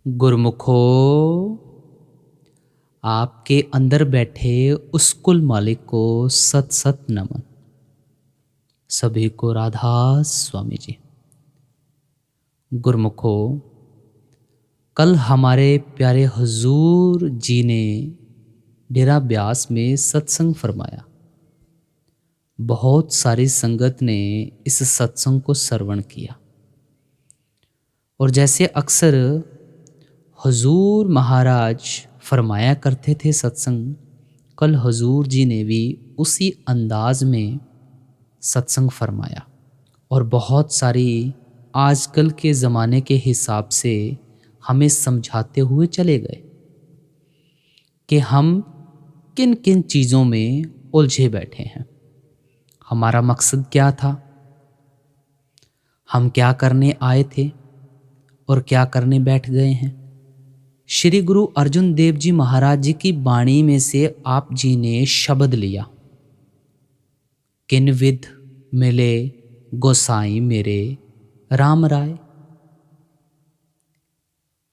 गुरमुखो, आपके अंदर बैठे उस कुल मालिक को सत सत नमन। सभी को राधा स्वामी जी। गुरमुखो, कल हमारे प्यारे हुजूर जी ने डेरा ब्यास में सत्संग फरमाया। बहुत सारी संगत ने इस सत्संग को श्रवण किया और जैसे अक्सर हुजूर महाराज फरमाया करते थे सत्संग, कल हुजूर जी ने भी उसी अंदाज में सत्संग फरमाया और बहुत सारी आजकल के ज़माने के हिसाब से हमें समझाते हुए चले गए कि हम किन किन चीज़ों में उलझे बैठे हैं, हमारा मकसद क्या था, हम क्या करने आए थे और क्या करने बैठ गए हैं। श्री गुरु अर्जुन देव जी महाराज जी की वाणी में से आप जी ने शब्द लिया, किन विध मिले गोसाई मेरे राम राय।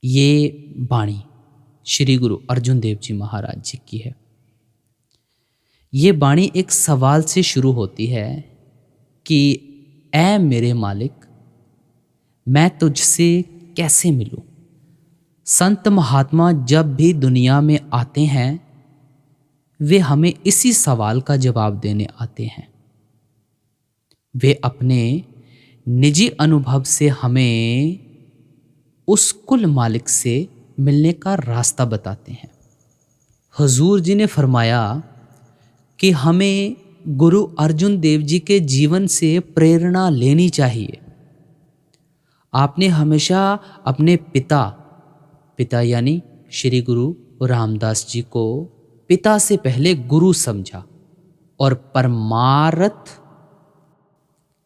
ये वाणी श्री गुरु अर्जुन देव जी महाराज जी की है। ये वाणी एक सवाल से शुरू होती है कि ऐ मेरे मालिक, मैं तुझसे कैसे मिलूं। संत महात्मा जब भी दुनिया में आते हैं वे हमें इसी सवाल का जवाब देने आते हैं। वे अपने निजी अनुभव से हमें उस कुल मालिक से मिलने का रास्ता बताते हैं। हुजूर जी ने फरमाया कि हमें गुरु अर्जुन देव जी के जीवन से प्रेरणा लेनी चाहिए। आपने हमेशा अपने पिता यानी श्री गुरु रामदास जी को पिता से पहले गुरु समझा और परमार्थ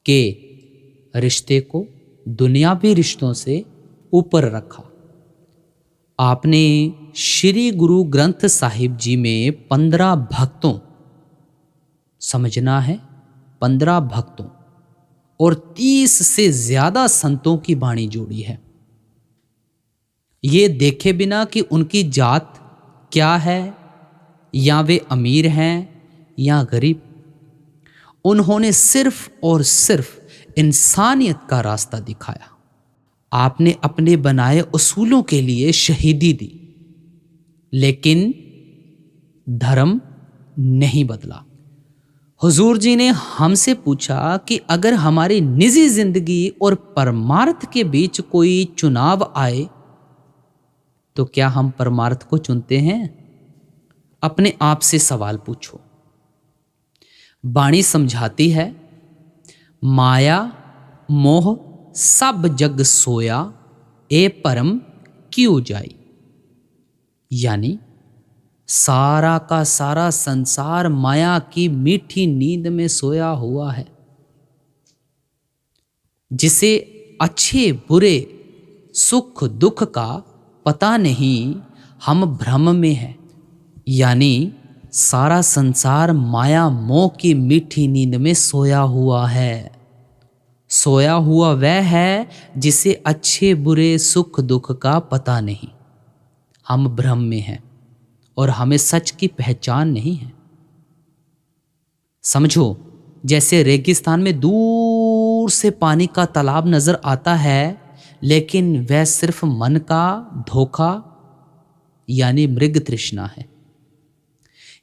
के रिश्ते को दुनियावी रिश्तों से ऊपर रखा। आपने श्री गुरु ग्रंथ साहिब जी में 15 भक्तों, समझना है 15 भक्तों और 30 से ज्यादा संतों की वाणी जोड़ी है। ये देखे बिना कि उनकी जात क्या है, या वे अमीर हैं या गरीब, उन्होंने सिर्फ और सिर्फ इंसानियत का रास्ता दिखाया। आपने अपने बनाए उसूलों के लिए शहीदी दी, लेकिन धर्म नहीं बदला। हुजूर जी ने हमसे पूछा कि अगर हमारी निजी जिंदगी और परमार्थ के बीच कोई चुनाव आए तो क्या हम परमार्थ को चुनते हैं? अपने आप से सवाल पूछो। वाणी समझाती है, माया मोह सब जग सोया, ए परम क्यों जाई। यानी सारा का सारा संसार माया की मीठी नींद में सोया हुआ है। जिसे अच्छे बुरे सुख दुख का पता नहीं, हम भ्रम में हैं। यानी सारा संसार माया मोह की मीठी नींद में सोया हुआ है। सोया हुआ वह है जिसे अच्छे बुरे सुख दुख का पता नहीं। हम भ्रम में हैं और हमें सच की पहचान नहीं है। समझो, जैसे रेगिस्तान में दूर से पानी का तालाब नजर आता है, लेकिन वह सिर्फ मन का धोखा यानी मृग तृष्णा है।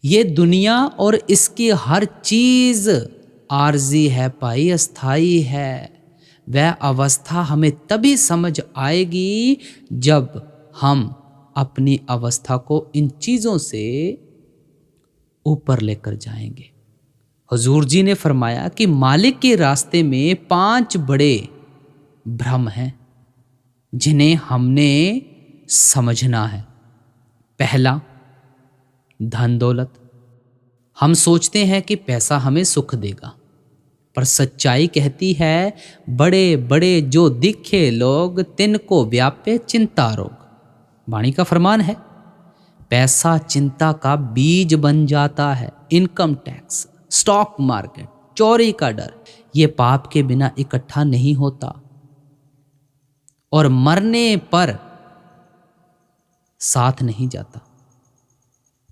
ये दुनिया और इसकी हर चीज आर्जी है भाई, अस्थाई है। वह अवस्था हमें तभी समझ आएगी जब हम अपनी अवस्था को इन चीजों से ऊपर लेकर जाएंगे। हुजूर जी ने फरमाया कि मालिक के रास्ते में 5 बड़े भ्रम हैं जिन्हें हमने समझना है। पहला, धन दौलत। हम सोचते हैं कि पैसा हमें सुख देगा, पर सच्चाई कहती है, बड़े बड़े जो दिखे लोग, तिनको व्यापे चिंता रोग। वाणी का फरमान है, पैसा चिंता का बीज बन जाता है। इनकम टैक्स, स्टॉक मार्केट, चोरी का डर, ये पाप के बिना इकट्ठा नहीं होता और मरने पर साथ नहीं जाता।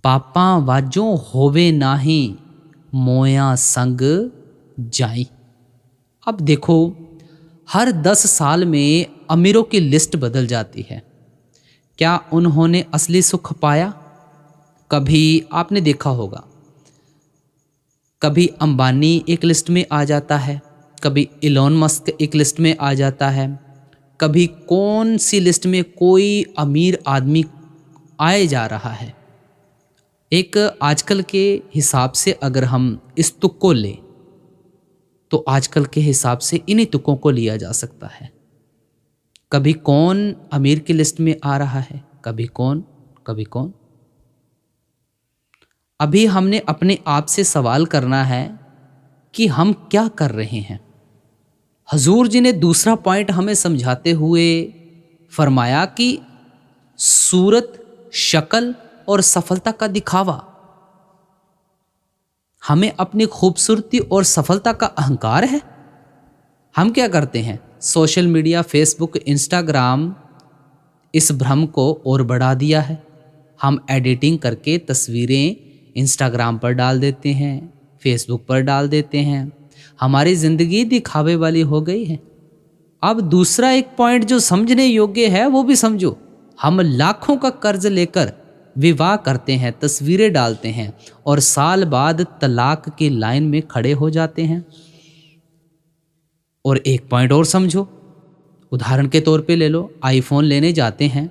पापा वाजों होवे नाही, मोया संग जाई। अब देखो, हर 10 साल में अमीरों की लिस्ट बदल जाती है। क्या उन्होंने असली सुख पाया? कभी आपने देखा होगा, कभी अंबानी एक लिस्ट में आ जाता है, कभी इलॉन मस्क एक लिस्ट में आ जाता है, कभी कौन सी लिस्ट में कोई अमीर आदमी आए जा रहा है। एक आजकल के हिसाब से अगर हम इस तुक को लें तो आजकल के हिसाब से इन्हीं तुकों को लिया जा सकता है। कभी कौन अमीर की लिस्ट में आ रहा है, कभी कौन, कभी कौन। अभी हमने अपने आप से सवाल करना है कि हम क्या कर रहे हैं। हजूर जी ने दूसरा पॉइंट हमें समझाते हुए फरमाया कि सूरत, शक्ल और सफलता का दिखावा। हमें अपनी खूबसूरती और सफलता का अहंकार है। हम क्या करते हैं, सोशल मीडिया, फेसबुक, इंस्टाग्राम इस भ्रम को और बढ़ा दिया है। हम एडिटिंग करके तस्वीरें इंस्टाग्राम पर डाल देते हैं, फेसबुक पर डाल देते हैं। हमारी ज़िंदगी दिखावे वाली हो गई है। अब दूसरा एक पॉइंट जो समझने योग्य है वो भी समझो। हम लाखों का कर्ज लेकर विवाह करते हैं, तस्वीरें डालते हैं और साल बाद तलाक की लाइन में खड़े हो जाते हैं। और एक पॉइंट और समझो, उदाहरण के तौर पे ले लो, आईफोन लेने जाते हैं,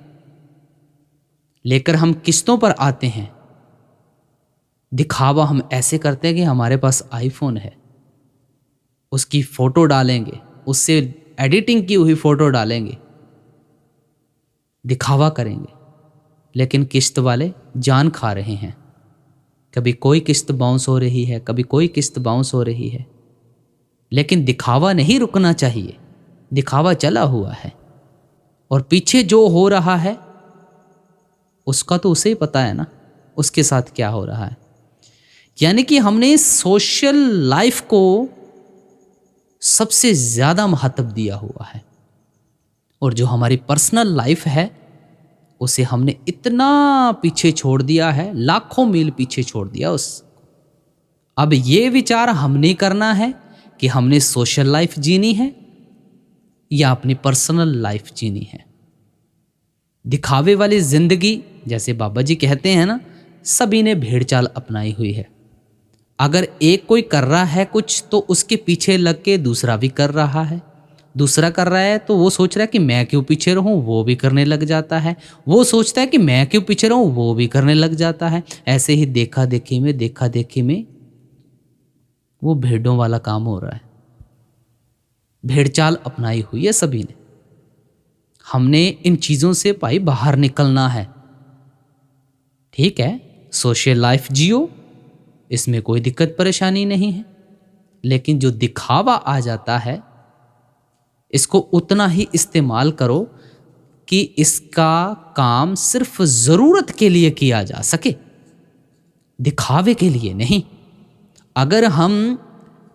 लेकर हम किस्तों पर आते हैं। दिखावा हम ऐसे करते हैं कि हमारे पास आईफोन है, उसकी फ़ोटो डालेंगे, उससे एडिटिंग की हुई फ़ोटो डालेंगे, दिखावा करेंगे। लेकिन किस्त वाले जान खा रहे हैं। कभी कोई किस्त बाउंस हो रही है, कभी कोई किस्त बाउंस हो रही है। लेकिन दिखावा नहीं रुकना चाहिए। दिखावा चला हुआ है और पीछे जो हो रहा है उसका तो उसे ही पता है ना, उसके साथ क्या हो रहा है। यानी कि हमने सोशल लाइफ को सबसे ज़्यादा महत्व दिया हुआ है और जो हमारी पर्सनल लाइफ है उसे हमने इतना पीछे छोड़ दिया है, लाखों मील पीछे छोड़ दिया उस। अब ये विचार हमने करना है कि हमने सोशल लाइफ जीनी है या अपनी पर्सनल लाइफ जीनी है। दिखावे वाली जिंदगी, जैसे बाबा जी कहते हैं ना, सभी ने भेड़ चाल अपनाई हुई है। अगर एक कोई कर रहा है कुछ तो उसके पीछे लग के दूसरा भी कर रहा है, दूसरा कर रहा है तो वो सोच रहा है कि मैं क्यों पीछे रहूं, वो भी करने लग जाता है। वो सोचता है कि मैं क्यों पीछे रहूं, वो भी करने लग जाता है। ऐसे ही देखा देखी में वो भेड़ों वाला काम हो रहा है। भेड़ चाल अपनाई हुई है सभी ने। हमने इन चीज़ों से भाई बाहर निकलना है। ठीक है, सोशल लाइफ जियो, इसमें कोई दिक्कत परेशानी नहीं है। लेकिन जो दिखावा आ जाता है इसको उतना ही इस्तेमाल करो कि इसका काम सिर्फ ज़रूरत के लिए किया जा सके, दिखावे के लिए नहीं। अगर हम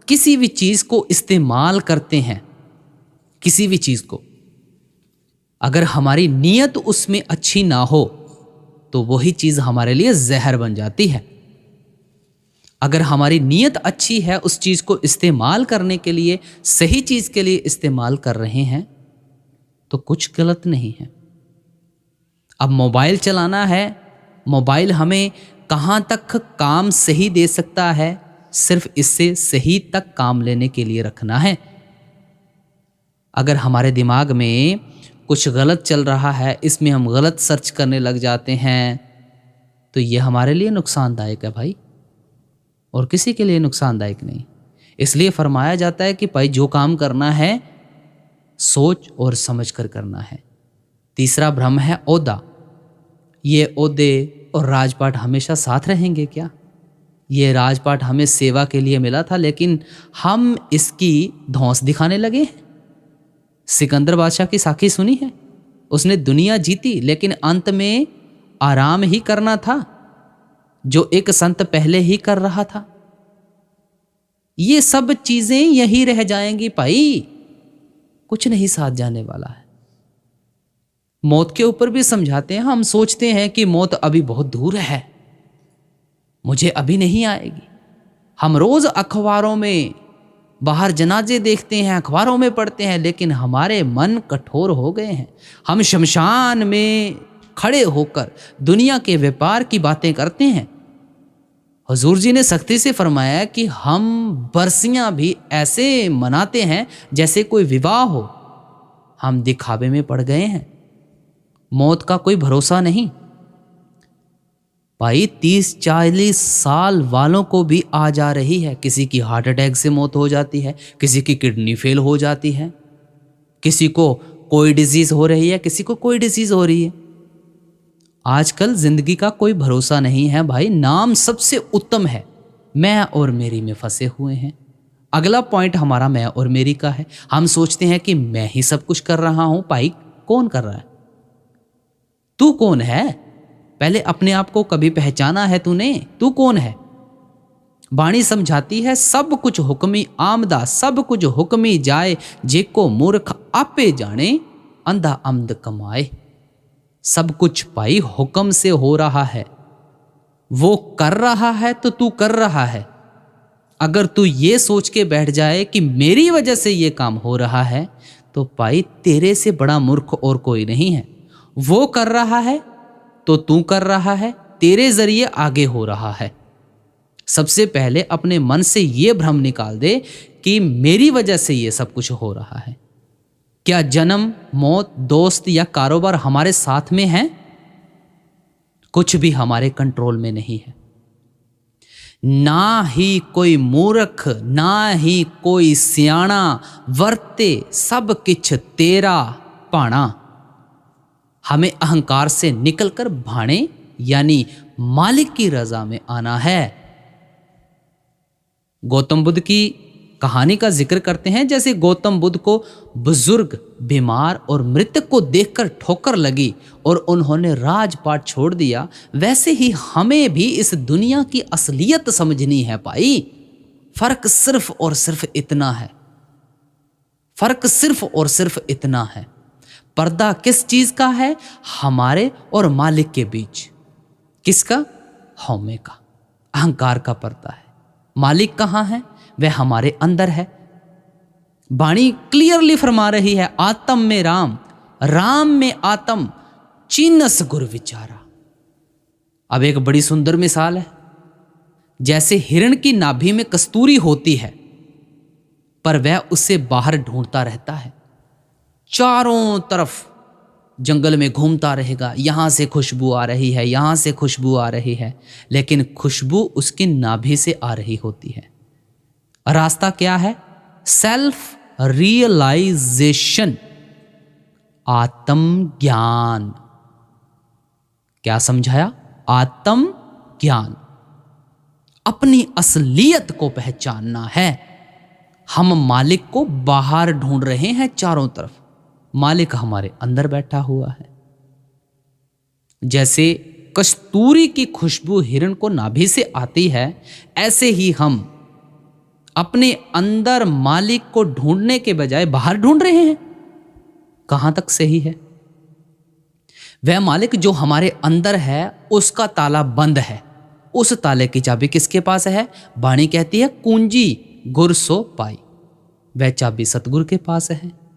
किसी भी चीज़ को इस्तेमाल करते हैं, किसी भी चीज़ को, अगर हमारी नीयत उसमें अच्छी ना हो तो वही चीज़ हमारे लिए जहर बन जाती है। अगर हमारी नीयत अच्छी है, उस चीज़ को इस्तेमाल करने के लिए, सही चीज़ के लिए इस्तेमाल कर रहे हैं तो कुछ गलत नहीं है। अब मोबाइल चलाना है, मोबाइल हमें कहाँ तक काम सही दे सकता है, सिर्फ इससे सही तक काम लेने के लिए रखना है। अगर हमारे दिमाग में कुछ गलत चल रहा है, इसमें हम गलत सर्च करने लग जाते हैं तो ये हमारे लिए नुकसानदायक है भाई, और किसी के लिए नुकसानदायक नहीं। इसलिए फरमाया जाता है कि भाई जो काम करना है सोच और समझ कर करना है। तीसरा भ्रम है ओहदा। ये ओहदे और राजपाट हमेशा साथ रहेंगे क्या? ये राजपाट हमें सेवा के लिए मिला था, लेकिन हम इसकी धौंस दिखाने लगे हैं। सिकंदर बादशाह की साखी सुनी है, उसने दुनिया जीती लेकिन अंत में आराम ही करना था जो एक संत पहले ही कर रहा था। ये सब चीजें यही रह जाएंगी भाई, कुछ नहीं साथ जाने वाला है। मौत के ऊपर भी समझाते हैं। हम सोचते हैं कि मौत अभी बहुत दूर है, मुझे अभी नहीं आएगी। हम रोज अखबारों में बाहर जनाजे देखते हैं, अखबारों में पढ़ते हैं, लेकिन हमारे मन कठोर हो गए हैं। हम शमशान में खड़े होकर दुनिया के व्यापार की बातें करते हैं। हुजूर जी ने सख्ती से फरमाया कि हम बरसियां भी ऐसे मनाते हैं जैसे कोई विवाह हो। हम दिखावे में पड़ गए हैं। मौत का कोई भरोसा नहीं भाई। 30-40 साल वालों को भी आ जा रही है। किसी की हार्ट अटैक से मौत हो जाती है, किसी की किडनी फेल हो जाती है, किसी को कोई डिजीज हो रही है, किसी को कोई डिजीज हो रही है। आजकल जिंदगी का कोई भरोसा नहीं है भाई। नाम सबसे उत्तम है, मैं और मेरी में फंसे हुए हैं। अगला पॉइंट हमारा मैं और मेरी का है। हम सोचते हैं कि मैं ही सब कुछ कर रहा हूं। भाई कौन कर रहा है? तू कौन है? पहले अपने आप को कभी पहचाना है तूने? तू कौन है? बाणी समझाती है, सब कुछ हुक्मी आमदा, सब कुछ हुक्मी जाए, जेको मूर्ख आपे जाने, अंधा आमद कमाए। सब कुछ भाई हुक्म से हो रहा है। वो कर रहा है तो तू कर रहा है। अगर तू ये सोच के बैठ जाए कि मेरी वजह से ये काम हो रहा है, तो भाई तेरे से बड़ा मूर्ख और कोई नहीं है। वो कर रहा है तो तू कर रहा है, तेरे जरिए आगे हो रहा है। सबसे पहले अपने मन से ये भ्रम निकाल दे कि मेरी वजह से ये सब कुछ हो रहा है। क्या जन्म, मौत, दोस्त या कारोबार हमारे साथ में है? कुछ भी हमारे कंट्रोल में नहीं है। ना ही कोई मूर्ख, ना ही कोई सियाणा, वर्ते सब किछ तेरा पाणा। हमें अहंकार से निकलकर भाणे यानी मालिक की रजा में आना है। गौतम बुद्ध की कहानी का जिक्र करते हैं। जैसे गौतम बुद्ध को बुजुर्ग, बीमार और मृतक को देखकर ठोकर लगी और उन्होंने राजपाट छोड़ दिया, वैसे ही हमें भी इस दुनिया की असलियत समझनी है भाई। फर्क सिर्फ और सिर्फ इतना है। फर्क सिर्फ और सिर्फ इतना है। पर्दा किस चीज का है? हमारे और मालिक के बीच। किसका? हौमे का, अहंकार का पर्दा है। मालिक कहां है? वह हमारे अंदर है। बाणी क्लियरली फरमा रही है, आत्म में राम, राम में आत्म, चीनस गुर विचारा। अब एक बड़ी सुंदर मिसाल है। जैसे हिरण की नाभि में कस्तूरी होती है, पर वह उससे बाहर ढूंढता रहता है, चारों तरफ जंगल में घूमता रहेगा। यहां से खुशबू आ रही है, यहां से खुशबू आ रही है, लेकिन खुशबू उसकी नाभि से आ रही होती है। रास्ता क्या है? सेल्फ रियलाइजेशन, आत्म ज्ञान। क्या समझाया? आत्म ज्ञान। अपनी असलियत को पहचानना है। हम मालिक को बाहर ढूंढ रहे हैं चारों तरफ, मालिक हमारे अंदर बैठा हुआ है। जैसे कस्तूरी की खुशबू हिरण को नाभि से आती है, ऐसे ही हम अपने अंदर मालिक को ढूंढने के बजाय बाहर ढूंढ रहे हैं। कहां तक सही है? वह मालिक जो हमारे अंदर है उसका ताला बंद है। उस ताले की चाबी किसके पास है? बाणी कहती है, कुंजी गुर सो पाई। वह चाबी सतगुरु के पास है।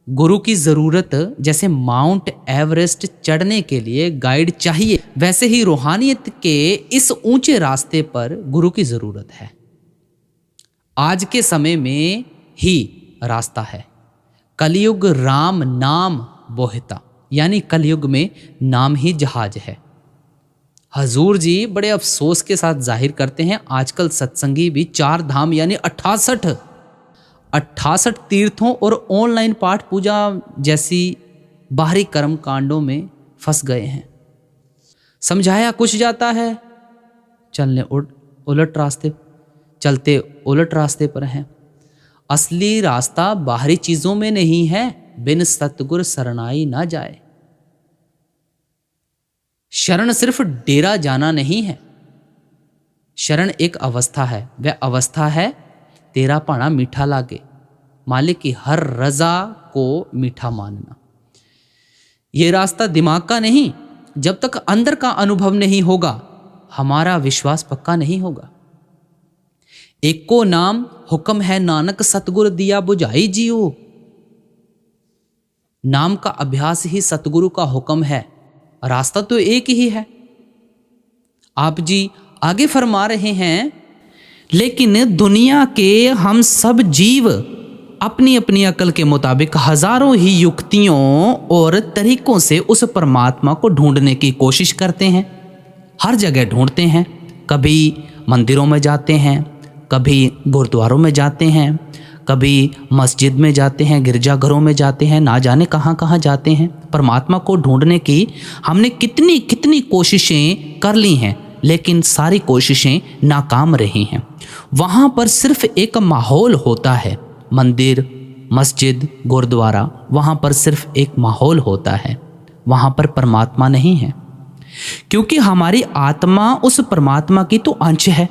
गुरु की जरूरत जैसे माउंट एवरेस्ट चढ़ने के लिए गाइड चाहिए, वैसे ही रूहानियत के इस ऊंचे रास्ते पर गुरु की जरूरत है। आज के समय में ही रास्ता है। कलयुग राम नाम बोहता, यानी कलयुग में नाम ही जहाज है। हजूर जी बड़े अफसोस के साथ जाहिर करते हैं, आजकल सत्संगी भी 4 धाम यानी 68 तीर्थों और ऑनलाइन पाठ पूजा जैसी बाहरी कर्म कांडों में फंस गए हैं। समझाया कुछ जाता है, चलते उलट रास्ते पर हैं। असली रास्ता बाहरी चीजों में नहीं है, बिन सतगुर शरणाई ना जाए। शरण सिर्फ डेरा जाना नहीं है। शरण एक अवस्था है। वह अवस्था है तेरा पाना मीठा लागे, मालिक की हर रजा को मीठा मानना। ये रास्ता दिमाग का नहीं, जब तक अंदर का अनुभव नहीं होगा हमारा विश्वास पक्का नहीं होगा। एको नाम हुक्म है नानक सतगुरु दिया बुझाई जियो। नाम का अभ्यास ही सतगुरु का हुक्म है, रास्ता तो एक ही है। आप जी आगे फरमा रहे हैं, लेकिन दुनिया के हम सब जीव अपनी अपनी अकल के मुताबिक हजारों ही युक्तियों और तरीकों से उस परमात्मा को ढूंढने की कोशिश करते हैं। हर जगह ढूंढते हैं, कभी मंदिरों में जाते हैं, कभी गुरुद्वारों में जाते हैं, कभी मस्जिद में जाते हैं, गिरजाघरों में जाते हैं, ना जाने कहाँ कहाँ जाते हैं। परमात्मा को ढूंढने की हमने कितनी कितनी कोशिशें कर ली हैं, लेकिन सारी कोशिशें नाकाम रही हैं। वहाँ पर सिर्फ एक माहौल होता है, मंदिर, मस्जिद, गुरुद्वारा, वहाँ पर सिर्फ एक माहौल होता है, वहाँ पर परमात्मा नहीं है। क्योंकि हमारी आत्मा उस परमात्मा की तो अंश है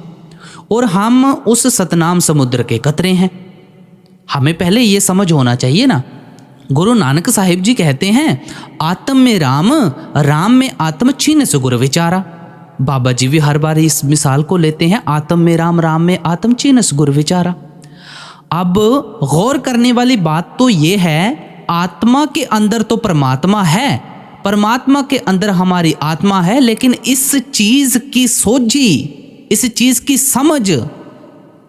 और हम उस सतनाम समुद्र के कतरे हैं। हमें पहले ये समझ होना चाहिए ना। गुरु नानक साहिब जी कहते हैं, आत्म में राम, राम में आत्म छीन से गुरु विचारा। बाबा जी भी हर बार इस मिसाल को लेते हैं, आत्म में राम, राम में आत्म छीन से गुरु विचारा। अब गौर करने वाली बात तो ये है, आत्मा के अंदर तो परमात्मा है, परमात्मा के अंदर हमारी आत्मा है, लेकिन इस चीज की सोझी, इस चीज की समझ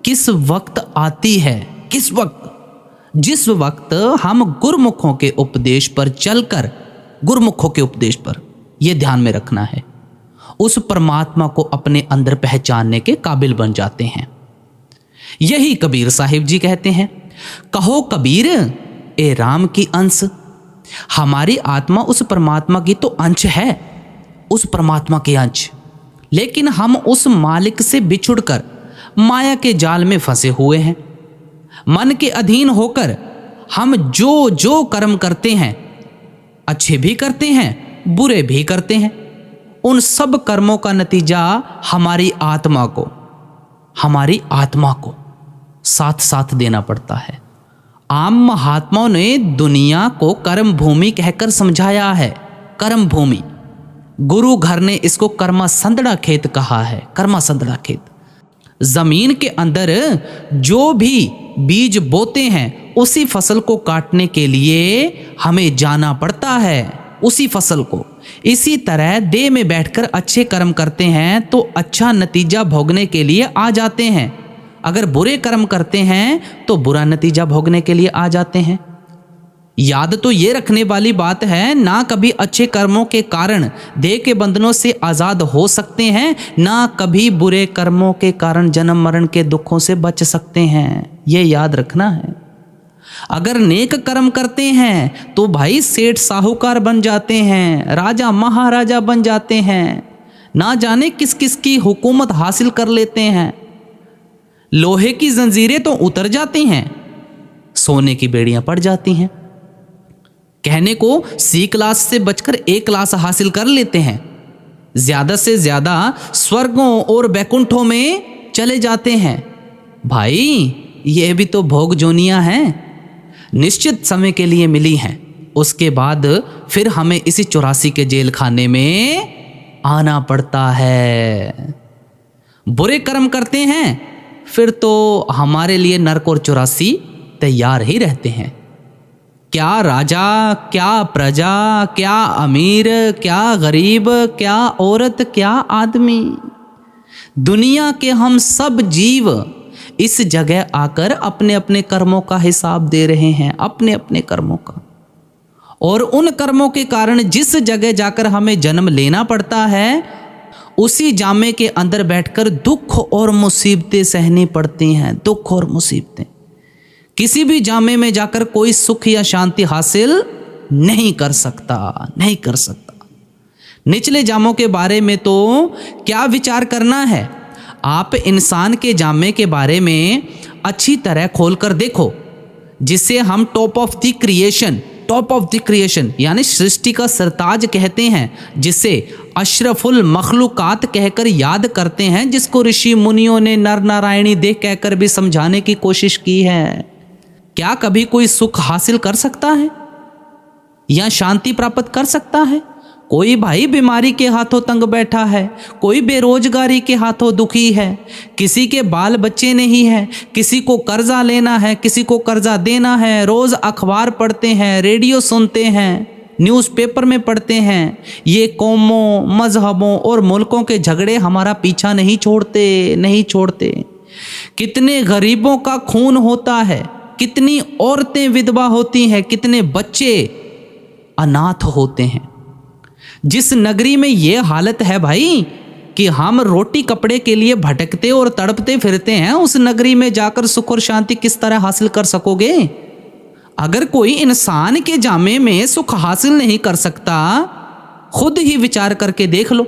किस वक्त आती है? किस वक्त? जिस वक्त हम गुरुमुखों के उपदेश पर चलकर, गुरुमुखों के उपदेश पर, यह ध्यान में रखना है, उस परमात्मा को अपने अंदर पहचानने के काबिल बन जाते हैं। यही कबीर साहिब जी कहते हैं, कहो कबीर ए राम की अंश। हमारी आत्मा उस परमात्मा की तो अंश है, उस परमात्मा के अंश, लेकिन हम उस मालिक से बिछुड़कर माया के जाल में फंसे हुए हैं। मन के अधीन होकर हम जो जो कर्म करते हैं, अच्छे भी करते हैं, बुरे भी करते हैं, उन सब कर्मों का नतीजा हमारी आत्मा को साथ साथ देना पड़ता है। आम महात्माओं ने दुनिया को कर्म भूमि कहकर समझाया है, कर्म भूमि। गुरु घर ने इसको कर्मा संदड़ा खेत कहा है, कर्मा संदड़ा खेत। जमीन के अंदर जो भी बीज बोते हैं, उसी फसल को काटने के लिए हमें जाना पड़ता है, उसी फसल को। इसी तरह देह में बैठकर अच्छे कर्म करते हैं तो अच्छा नतीजा भोगने के लिए आ जाते हैं, अगर बुरे कर्म करते हैं तो बुरा नतीजा भोगने के लिए आ जाते हैं। याद तो ये रखने वाली बात है, ना कभी अच्छे कर्मों के कारण देह के बंधनों से आज़ाद हो सकते हैं, ना कभी बुरे कर्मों के कारण जन्म मरण के दुखों से बच सकते हैं। ये याद रखना है। अगर नेक कर्म करते हैं तो भाई सेठ साहूकार बन जाते हैं, राजा महाराजा बन जाते हैं, ना जाने किस किस की हुकूमत हासिल कर लेते हैं। लोहे की जंजीरें तो उतर जाती हैं, सोने की बेड़ियां पड़ जाती हैं। कहने को सी क्लास से बचकर ए क्लास हासिल कर लेते हैं, ज्यादा से ज्यादा स्वर्गों और बैकुंठों में चले जाते हैं। भाई ये भी तो भोग जोनियां हैं, निश्चित समय के लिए मिली हैं, उसके बाद फिर हमें इसी 84 के जेल खाने में आना पड़ता है। बुरे कर्म करते हैं फिर तो हमारे लिए नरक और 84 तैयार ही रहते हैं। क्या राजा, क्या प्रजा, क्या अमीर, क्या गरीब, क्या औरत, क्या आदमी, दुनिया के हम सब जीव इस जगह आकर अपने अपने कर्मों का हिसाब दे रहे हैं, अपने अपने कर्मों का। और उन कर्मों के कारण जिस जगह जाकर हमें जन्म लेना पड़ता है, उसी जामे के अंदर बैठकर दुख और मुसीबतें सहनी पड़ती हैं, दुख और मुसीबतें। किसी भी जामे में जाकर कोई सुख या शांति हासिल नहीं कर सकता, नहीं कर सकता। निचले जामों के बारे में तो क्या विचार करना है, आप इंसान के जामे के बारे में अच्छी तरह खोलकर देखो, जिसे हम टॉप ऑफ द क्रिएशन यानी सृष्टि का सरताज कहते हैं, जिसे अशरफुल मखलूकात कहकर याद करते हैं, जिसको ऋषि मुनियों ने नर नारायणी देह कहकर भी समझाने की कोशिश की है। क्या कभी कोई सुख हासिल कर सकता है? या शांति प्राप्त कर सकता है? कोई भाई बीमारी के हाथों तंग बैठा है, कोई बेरोजगारी के हाथों दुखी है, किसी के बाल बच्चे नहीं है, किसी को कर्जा लेना है, किसी को कर्जा देना है। रोज अखबार पढ़ते हैं, रेडियो सुनते हैं, न्यूज़पेपर में पढ़ते हैं। ये कौमों, मजहबों और मुल्कों के झगड़े हमारा पीछा नहीं छोड़ते। कितने गरीबों का खून होता है, कितनी औरतें विधवा होती हैं, कितने बच्चे अनाथ होते हैं। जिस नगरी में ये हालत है भाई कि हम रोटी कपड़े के लिए भटकते और तड़पते फिरते हैं, उस नगरी में जाकर सुख और शांति किस तरह हासिल कर सकोगे? अगर कोई इंसान के जामे में सुख हासिल नहीं कर सकता, खुद ही विचार करके देख लो,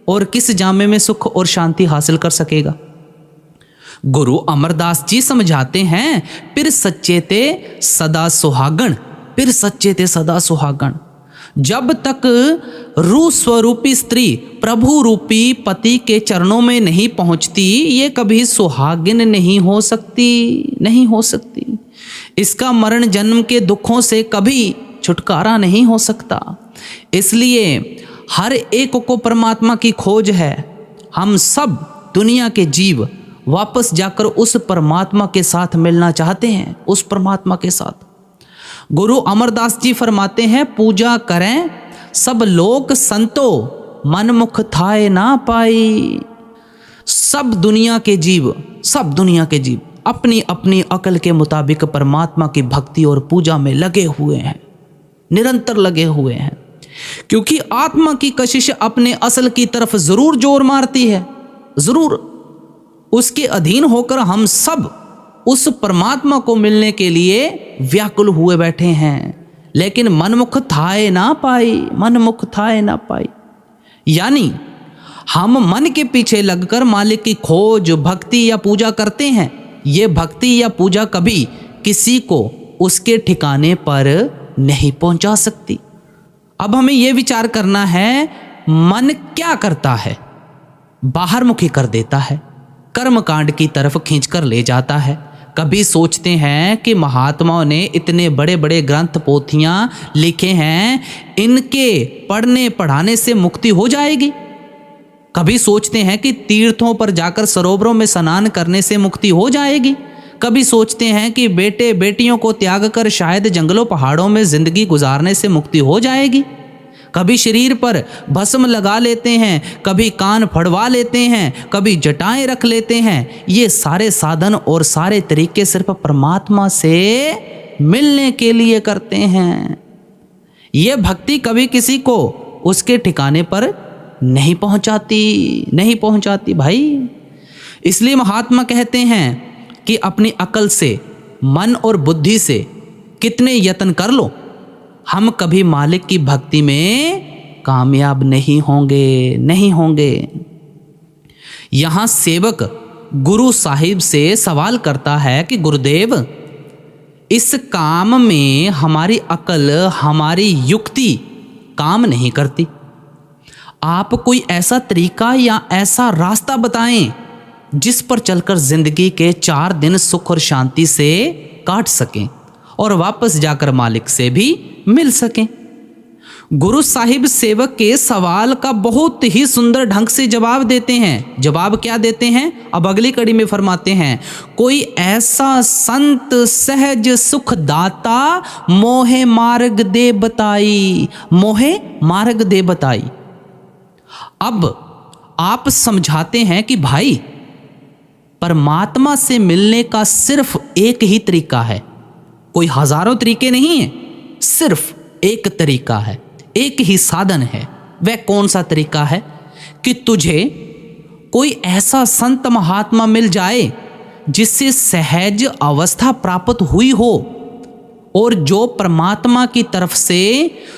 और किस जामे में सुख और शांति हासिल कर सकेगा? गुरु अमरदास जी समझाते हैं, फिर सच्चे ते सदा सुहागण, फिर सच्चे ते सदा सुहागण। जब तक रूह स्वरूपी स्त्री प्रभु रूपी पति के चरणों में नहीं पहुंचती, ये कभी सुहागिन नहीं हो सकती। इसका मरण जन्म के दुखों से कभी छुटकारा नहीं हो सकता। इसलिए हर एक को परमात्मा की खोज है। हम सब दुनिया के जीव वापस जाकर उस परमात्मा के साथ मिलना चाहते हैं, उस परमात्मा के साथ। गुरु अमरदास जी फरमाते हैं, पूजा करें सब लोग संतो, मन मुख थाए ना पाई। सब दुनिया के जीव अपनी अपनी अकल के मुताबिक परमात्मा की भक्ति और पूजा में लगे हुए हैं, निरंतर लगे हुए हैं। क्योंकि आत्मा की कशिश अपने असल की तरफ जरूर जोर मारती है, जरूर। उसके अधीन होकर हम सब उस परमात्मा को मिलने के लिए व्याकुल हुए बैठे हैं, लेकिन मनमुख थाए ना पाई। यानी हम मन के पीछे लगकर मालिक की खोज, भक्ति या पूजा करते हैं। ये भक्ति या पूजा कभी किसी को उसके ठिकाने पर नहीं पहुंचा सकती। अब हमें यह विचार करना है, मन क्या करता है? बाहर मुखी कर देता है, कर्मकांड की तरफ खींचकर ले जाता है। कभी सोचते हैं कि महात्माओं ने इतने बड़े बड़े ग्रंथ पोथियां लिखे हैं, इनके पढ़ने पढ़ाने से मुक्ति हो जाएगी। कभी सोचते हैं कि तीर्थों पर जाकर सरोवरों में स्नान करने से मुक्ति हो जाएगी। कभी सोचते हैं कि बेटे बेटियों को त्याग कर शायद जंगलों पहाड़ों में जिंदगी गुजारने से मुक्ति हो जाएगी। कभी शरीर पर भस्म लगा लेते हैं, कभी कान फड़वा लेते हैं, कभी जटाएं रख लेते हैं। ये सारे साधन और सारे तरीके सिर्फ परमात्मा से मिलने के लिए करते हैं। ये भक्ति कभी किसी को उसके ठिकाने पर नहीं पहुंचाती भाई। इसलिए महात्मा कहते हैं कि अपनी अकल से, मन और बुद्धि से कितने यत्न कर लो, हम कभी मालिक की भक्ति में कामयाब नहीं होंगे। यहां सेवक गुरु साहिब से सवाल करता है कि गुरुदेव, इस काम में हमारी अकल, हमारी युक्ति काम नहीं करती। आप कोई ऐसा तरीका या ऐसा रास्ता बताएं जिस पर चलकर जिंदगी के 4 दिन सुख और शांति से काट सकें और वापस जाकर मालिक से भी मिल सकें। गुरु साहिब सेवक के सवाल का बहुत ही सुंदर ढंग से जवाब देते हैं। जवाब क्या देते हैं? अब अगली कड़ी में फरमाते हैं, कोई ऐसा संत सहज सुख दाता, मोहे मार्ग दे बताई। अब आप समझाते हैं कि भाई, परमात्मा से मिलने का सिर्फ एक ही तरीका है, कोई हजारों तरीके नहीं है, सिर्फ एक तरीका है, एक ही साधन है। वह कौन सा तरीका है? कि तुझे कोई ऐसा संत महात्मा मिल जाए जिससे सहज अवस्था प्राप्त हुई हो और जो परमात्मा की तरफ से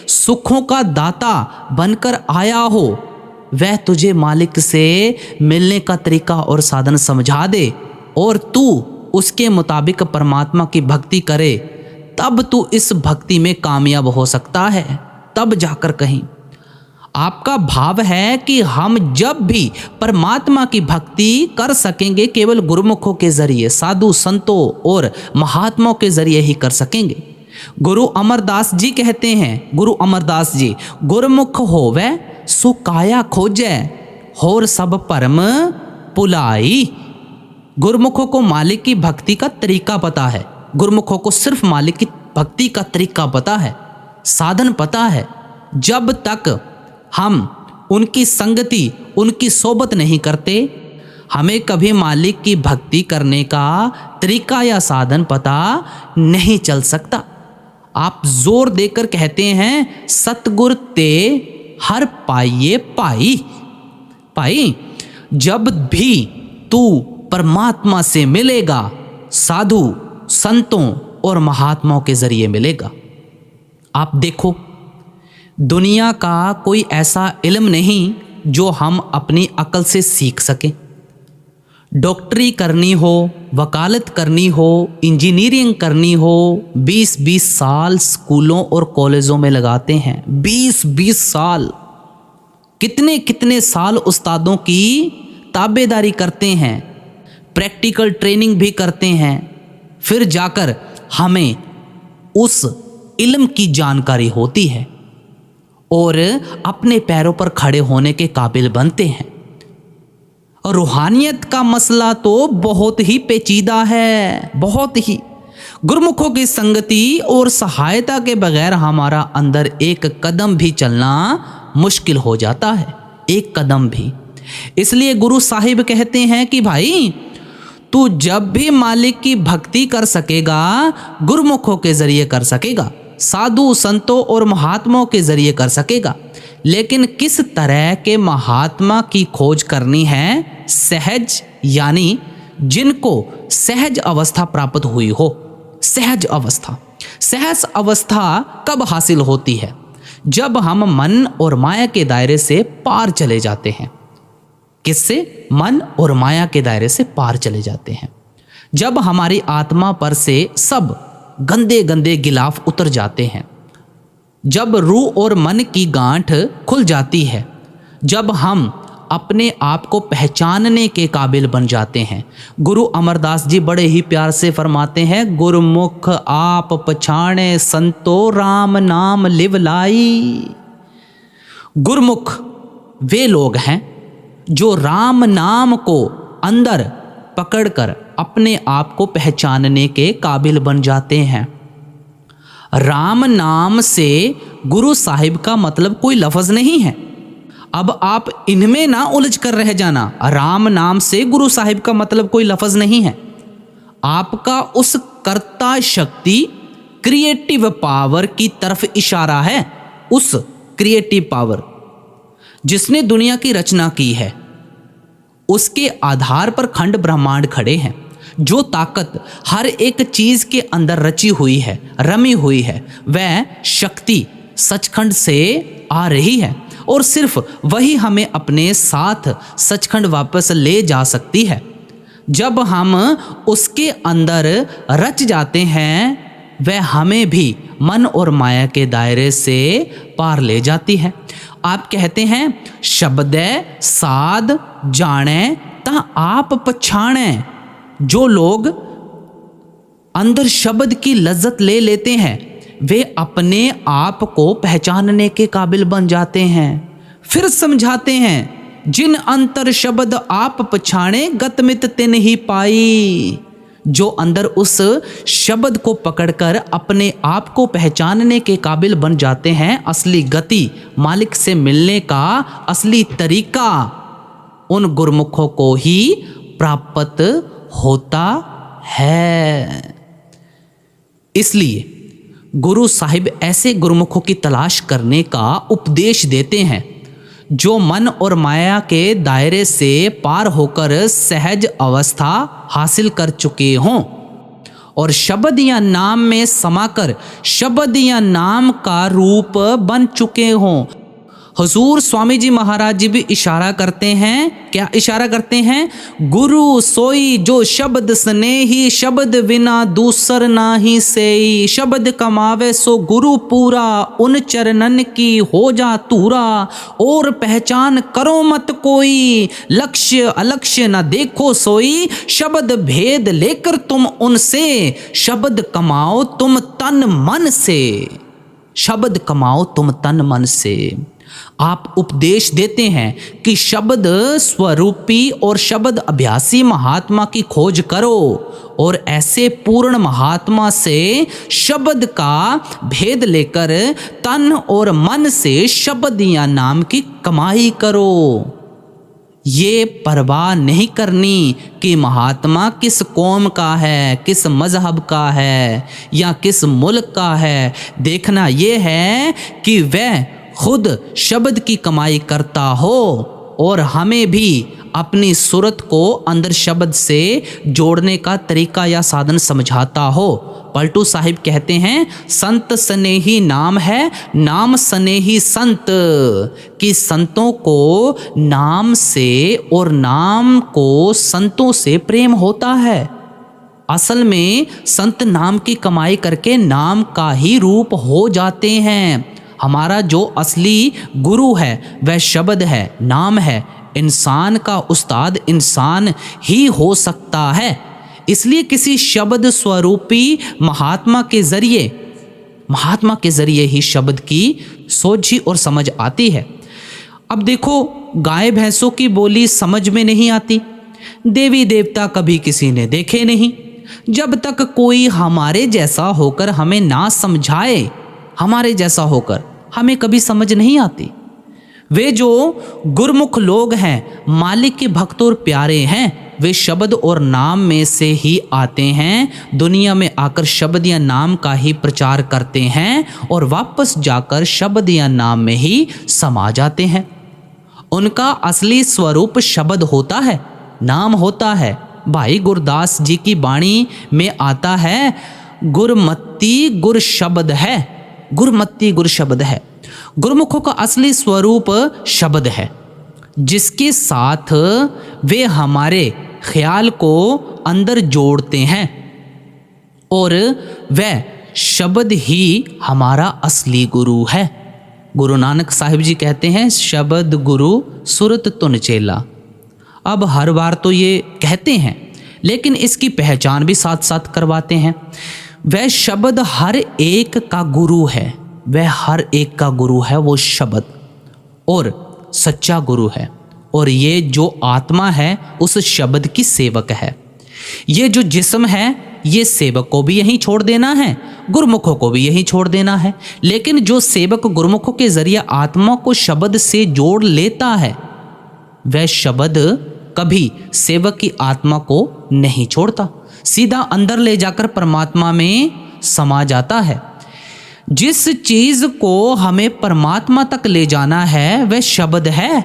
सुखों का दाता बनकर आया हो, वह तुझे मालिक से मिलने का तरीका और साधन समझा दे और तू उसके मुताबिक परमात्मा की भक्ति करे, तब तू इस भक्ति में कामयाब हो सकता है, तब जाकर कहीं। आपका भाव है कि हम जब भी परमात्मा की भक्ति कर सकेंगे केवल गुरुमुखों के जरिए, साधु संतों और महात्माओं के जरिए ही कर सकेंगे। गुरु अमरदास जी कहते हैं, गुरु अमरदास जी, गुरमुख होवे सो काया खोजै, होर सब परम पुलाई। गुरमुखों को मालिक की भक्ति का तरीका पता है, गुरमुखों को सिर्फ मालिक की भक्ति का तरीका पता है, साधन पता है। जब तक हम उनकी संगति, उनकी सोबत नहीं करते, हमें कभी मालिक की भक्ति करने का तरीका या साधन पता नहीं चल सकता। आप जोर देकर कहते हैं सतगुर ते हर पाइये पाई। पाई, जब भी तू परमात्मा से मिलेगा साधु संतों और महात्माओं के जरिए मिलेगा। आप देखो, दुनिया का कोई ऐसा इल्म नहीं जो हम अपनी अकल से सीख सकें। डॉक्टरी करनी हो, वकालत करनी हो, इंजीनियरिंग करनी हो, 20-20 साल स्कूलों और कॉलेजों में लगाते हैं। 20-20 साल, कितने कितने साल उस्तादों की ताबेदारी करते हैं, प्रैक्टिकल ट्रेनिंग भी करते हैं, फिर जाकर हमें उस इल्म की जानकारी होती है और अपने पैरों पर खड़े होने के काबिल बनते हैं। रूहानियत का मसला तो बहुत ही पेचीदा है, बहुत ही। गुरमुखों की संगति और सहायता के बगैर हमारा अंदर एक कदम भी चलना मुश्किल हो जाता है, एक कदम भी। इसलिए गुरु साहिब कहते हैं कि भाई, तू जब भी मालिक की भक्ति कर सकेगा, गुरमुखों के जरिए कर सकेगा, साधु संतों और महात्माओं के जरिए कर सकेगा। लेकिन किस तरह के महात्मा की खोज करनी है? सहज, यानी जिनको सहज अवस्था प्राप्त हुई हो। सहज अवस्था, सहज अवस्था कब हासिल होती है? जब हम मन और माया के दायरे से पार चले जाते हैं। किससे? मन और माया के दायरे से पार चले जाते हैं। जब हमारी आत्मा पर से सब गंदे गंदे गिलाफ उतर जाते हैं, जब रूह और मन की गांठ खुल जाती है, जब हम अपने आप को पहचानने के काबिल बन जाते हैं। गुरु अमरदास जी बड़े ही प्यार से फरमाते हैं, गुरमुख आप पछाणे संतो राम नाम लिव लाई। गुरमुख वे लोग हैं जो राम नाम को अंदर पकड़कर अपने आप को पहचानने के काबिल बन जाते हैं। राम नाम से गुरु साहिब का मतलब कोई लफ्ज़ नहीं है। अब आप इनमें ना उलझ कर रह जाना। राम नाम से गुरु साहिब का मतलब कोई लफ्ज़ नहीं है। आपका उस कर्ता शक्ति, क्रिएटिव पावर की तरफ इशारा है। उस क्रिएटिव पावर जिसने दुनिया की रचना की है, उसके आधार पर खंड ब्रह्मांड खड़े हैं। जो ताकत हर एक चीज के अंदर रची हुई है, रमी हुई है, वह शक्ति सचखंड से आ रही है और सिर्फ वही हमें अपने साथ सचखंड वापस ले जा सकती है। जब हम उसके अंदर रच जाते हैं, वह हमें भी मन और माया के दायरे से पार ले जाती है। आप कहते हैं शब्दे साध जाने ता आप पछाणे। जो लोग अंदर शब्द की लज्जत ले लेते हैं, वे अपने आप को पहचानने के काबिल बन जाते हैं। फिर समझाते हैं, जिन अंतर शब्द आप पछाणे गतमित तिन ही पाई। जो अंदर उस शब्द को पकड़कर अपने आप को पहचानने के काबिल बन जाते हैं, असली गति, मालिक से मिलने का असली तरीका उन गुरमुखों को ही प्राप्त होता है। इसलिए गुरु साहिब ऐसे गुरमुखों की तलाश करने का उपदेश देते हैं जो मन और माया के दायरे से पार होकर सहज अवस्था हासिल कर चुके हों और शब्द या नाम में समाकर शब्द या नाम का रूप बन चुके हों। हुजूर स्वामी जी महाराज जी भी इशारा करते हैं, क्या इशारा करते हैं? गुरु सोई जो शब्द स्नेही, शब्द बिना दूसर नाही सेई, शब्द कमावे सो गुरु पूरा, उन चरणन की हो जा तूरा, और पहचान करो मत कोई, लक्ष्य अलक्ष्य न देखो सोई, शब्द भेद लेकर तुम उनसे, शब्द कमाओ तुम तन मन से, शब्द कमाओ तुम तन मन से। आप उपदेश देते हैं कि शब्द स्वरूपी और शब्द अभ्यासी महात्मा की खोज करो, और ऐसे पूर्ण महात्मा से शब्द का भेद लेकर तन और मन से शब्द या नाम की कमाई करो। ये परवाह नहीं करनी कि महात्मा किस कौम का है, किस मजहब का है या किस मुल्क का है। देखना ये है कि वह खुद शब्द की कमाई करता हो और हमें भी अपनी सूरत को अंदर शब्द से जोड़ने का तरीका या साधन समझाता हो। पलटू साहिब कहते हैं, संत स्नेही नाम है, नाम स्नेही संत, कि संतों को नाम से और नाम को संतों से प्रेम होता है। असल में संत नाम की कमाई करके नाम का ही रूप हो जाते हैं। हमारा जो असली गुरु है वह शब्द है, नाम है। इंसान का उस्ताद इंसान ही हो सकता है। इसलिए किसी शब्द स्वरूपी महात्मा के जरिए ही शब्द की सोझी और समझ आती है। अब देखो, गाय भैंसों की बोली समझ में नहीं आती, देवी देवता कभी किसी ने देखे नहीं। जब तक कोई हमारे जैसा होकर हमें ना समझाए, हमारे जैसा होकर हमें कभी समझ नहीं आती। वे जो गुरमुख लोग हैं, मालिक के भक्त और प्यारे हैं, वे शब्द और नाम में से ही आते हैं। दुनिया में आकर शब्द या नाम का ही प्रचार करते हैं और वापस जाकर शब्द या नाम में ही समा जाते हैं। उनका असली स्वरूप शब्द होता है, नाम होता है। भाई गुरदास जी की वाणी में आता है, गुरमत्ती गुर शब्द है, गुरमत्ती गुर शब्द है। गुरमुखों का असली स्वरूप शब्द है, जिसके साथ वे हमारे ख्याल को अंदर जोड़ते हैं, और वह शब्द ही हमारा असली गुरु है। गुरु नानक साहिब जी कहते हैं, शब्द गुरु सुरत तुन चेला। अब हर बार तो ये कहते हैं, लेकिन इसकी पहचान भी साथ साथ करवाते हैं। वह शब्द हर एक का गुरु है, वह हर एक का गुरु है वो शब्द, और सच्चा गुरु है। और ये जो आत्मा है उस शब्द की सेवक है। ये जो जिस्म है ये सेवक को भी यहीं छोड़ देना है, गुरमुखों को भी यहीं छोड़ देना है। लेकिन जो सेवक गुरमुखों के जरिए आत्मा को शब्द से जोड़ लेता है, वह शब्द कभी सेवक की आत्मा को नहीं छोड़ता, सीधा अंदर ले जाकर परमात्मा में समा जाता है। जिस चीज को हमें परमात्मा तक ले जाना है वह शब्द है।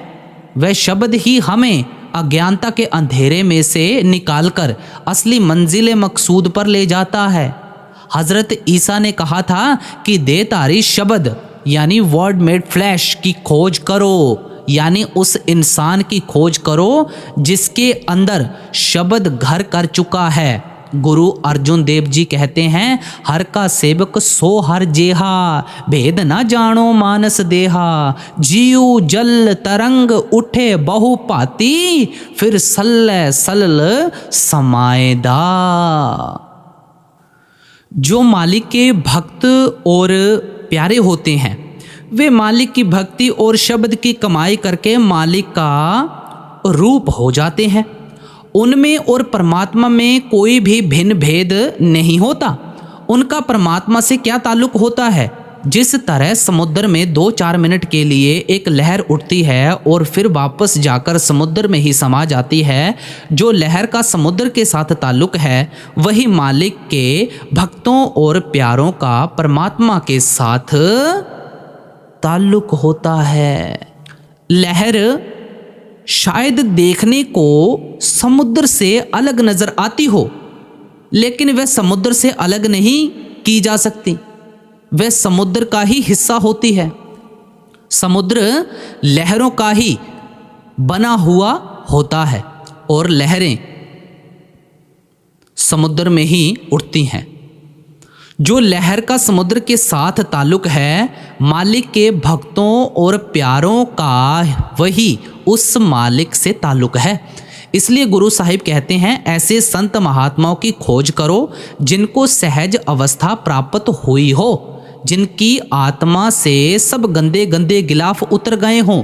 वह शब्द ही हमें अज्ञानता के अंधेरे में से निकालकर असली मंजिल मकसूद पर ले जाता है। हजरत ईसा ने कहा था कि दे तारी शब्द यानी वर्ड मेड फ्लैश की खोज करो, यानी उस इंसान की खोज करो जिसके अंदर शब्द घर कर चुका है। गुरु अर्जुन देव जी कहते हैं, हर का सेवक सो हर जेहा, भेद न जानो मानस देहा, जीव जल तरंग उठे बहु पाती, फिर सल्ले सलल समाएदा। जो मालिक के भक्त और प्यारे होते हैं वे मालिक की भक्ति और शब्द की कमाई करके मालिक का रूप हो जाते हैं। उनमें और परमात्मा में कोई भी भिन्न भेद नहीं होता। उनका परमात्मा से क्या ताल्लुक होता है? जिस तरह समुद्र में 2-4 मिनट के लिए एक लहर उठती है और फिर वापस जाकर समुद्र में ही समा जाती है, जो लहर का समुद्र के साथ ताल्लुक है वही मालिक के भक्तों और प्यारों का परमात्मा के साथ ताल्लुक होता है। लहर शायद देखने को समुद्र से अलग नजर आती हो, लेकिन वह समुद्र से अलग नहीं की जा सकती, वह समुद्र का ही हिस्सा होती है। समुद्र लहरों का ही बना हुआ होता है और लहरें समुद्र में ही उठती हैं। जो लहर का समुद्र के साथ ताल्लुक है, मालिक के भक्तों और प्यारों का वही उस मालिक से ताल्लुक है। इसलिए गुरु साहिब कहते हैं, ऐसे संत महात्माओं की खोज करो जिनको सहज अवस्था प्राप्त हुई हो, जिनकी आत्मा से सब गंदे गंदे गिलाफ उतर गए हों,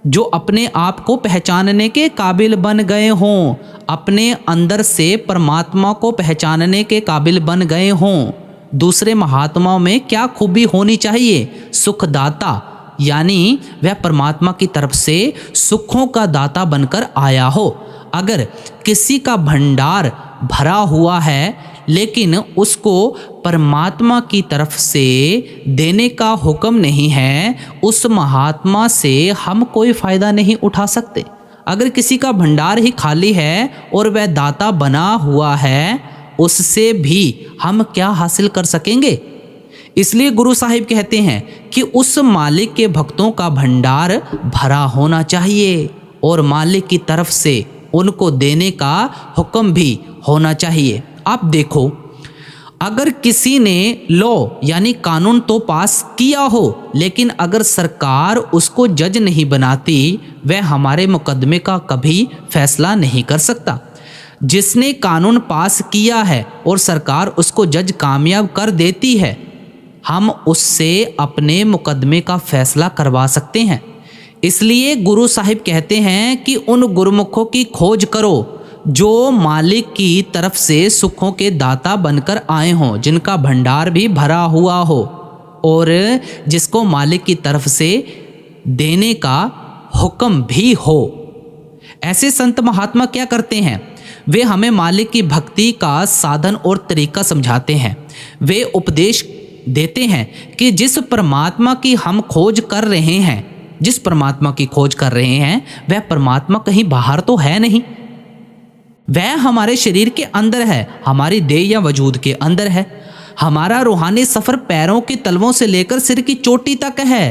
जो अपने आप को पहचानने के काबिल बन गए हों, अपने अंदर से परमात्मा को पहचानने के काबिल बन गए हों। दूसरे महात्माओं में क्या खूबी होनी चाहिए? सुखदाता, यानी वह परमात्मा की तरफ से सुखों का दाता बनकर आया हो। अगर किसी का भंडार भरा हुआ है लेकिन उसको परमात्मा की तरफ से देने का हुक्म नहीं है, उस महात्मा से हम कोई फ़ायदा नहीं उठा सकते। अगर किसी का भंडार ही खाली है और वह दाता बना हुआ है, उससे भी हम क्या हासिल कर सकेंगे? इसलिए गुरु साहिब कहते हैं कि उस मालिक के भक्तों का भंडार भरा होना चाहिए और मालिक की तरफ से उनको देने का हुक्म भी होना चाहिए। आप देखो, अगर किसी ने लॉ यानी कानून तो पास किया हो, लेकिन अगर सरकार उसको जज नहीं बनाती, वह हमारे मुकदमे का कभी फैसला नहीं कर सकता। जिसने कानून पास किया है और सरकार उसको जज कामयाब कर देती है, हम उससे अपने मुकदमे का फैसला करवा सकते हैं। इसलिए गुरु साहिब कहते हैं कि उन गुरुमुखों की खोज करो जो मालिक की तरफ से सुखों के दाता बनकर आए हों, जिनका भंडार भी भरा हुआ हो और जिसको मालिक की तरफ से देने का हुक्म भी हो। ऐसे संत महात्मा क्या करते हैं? वे हमें मालिक की भक्ति का साधन और तरीका समझाते हैं। वे उपदेश देते हैं कि जिस परमात्मा की हम खोज कर रहे हैं, जिस परमात्मा की खोज कर रहे हैं, वह परमात्मा कहीं बाहर तो है नहीं, वह हमारे शरीर के अंदर है, हमारी देह या वजूद के अंदर है। हमारा रूहानी सफ़र पैरों के तलवों से लेकर सिर की चोटी तक है।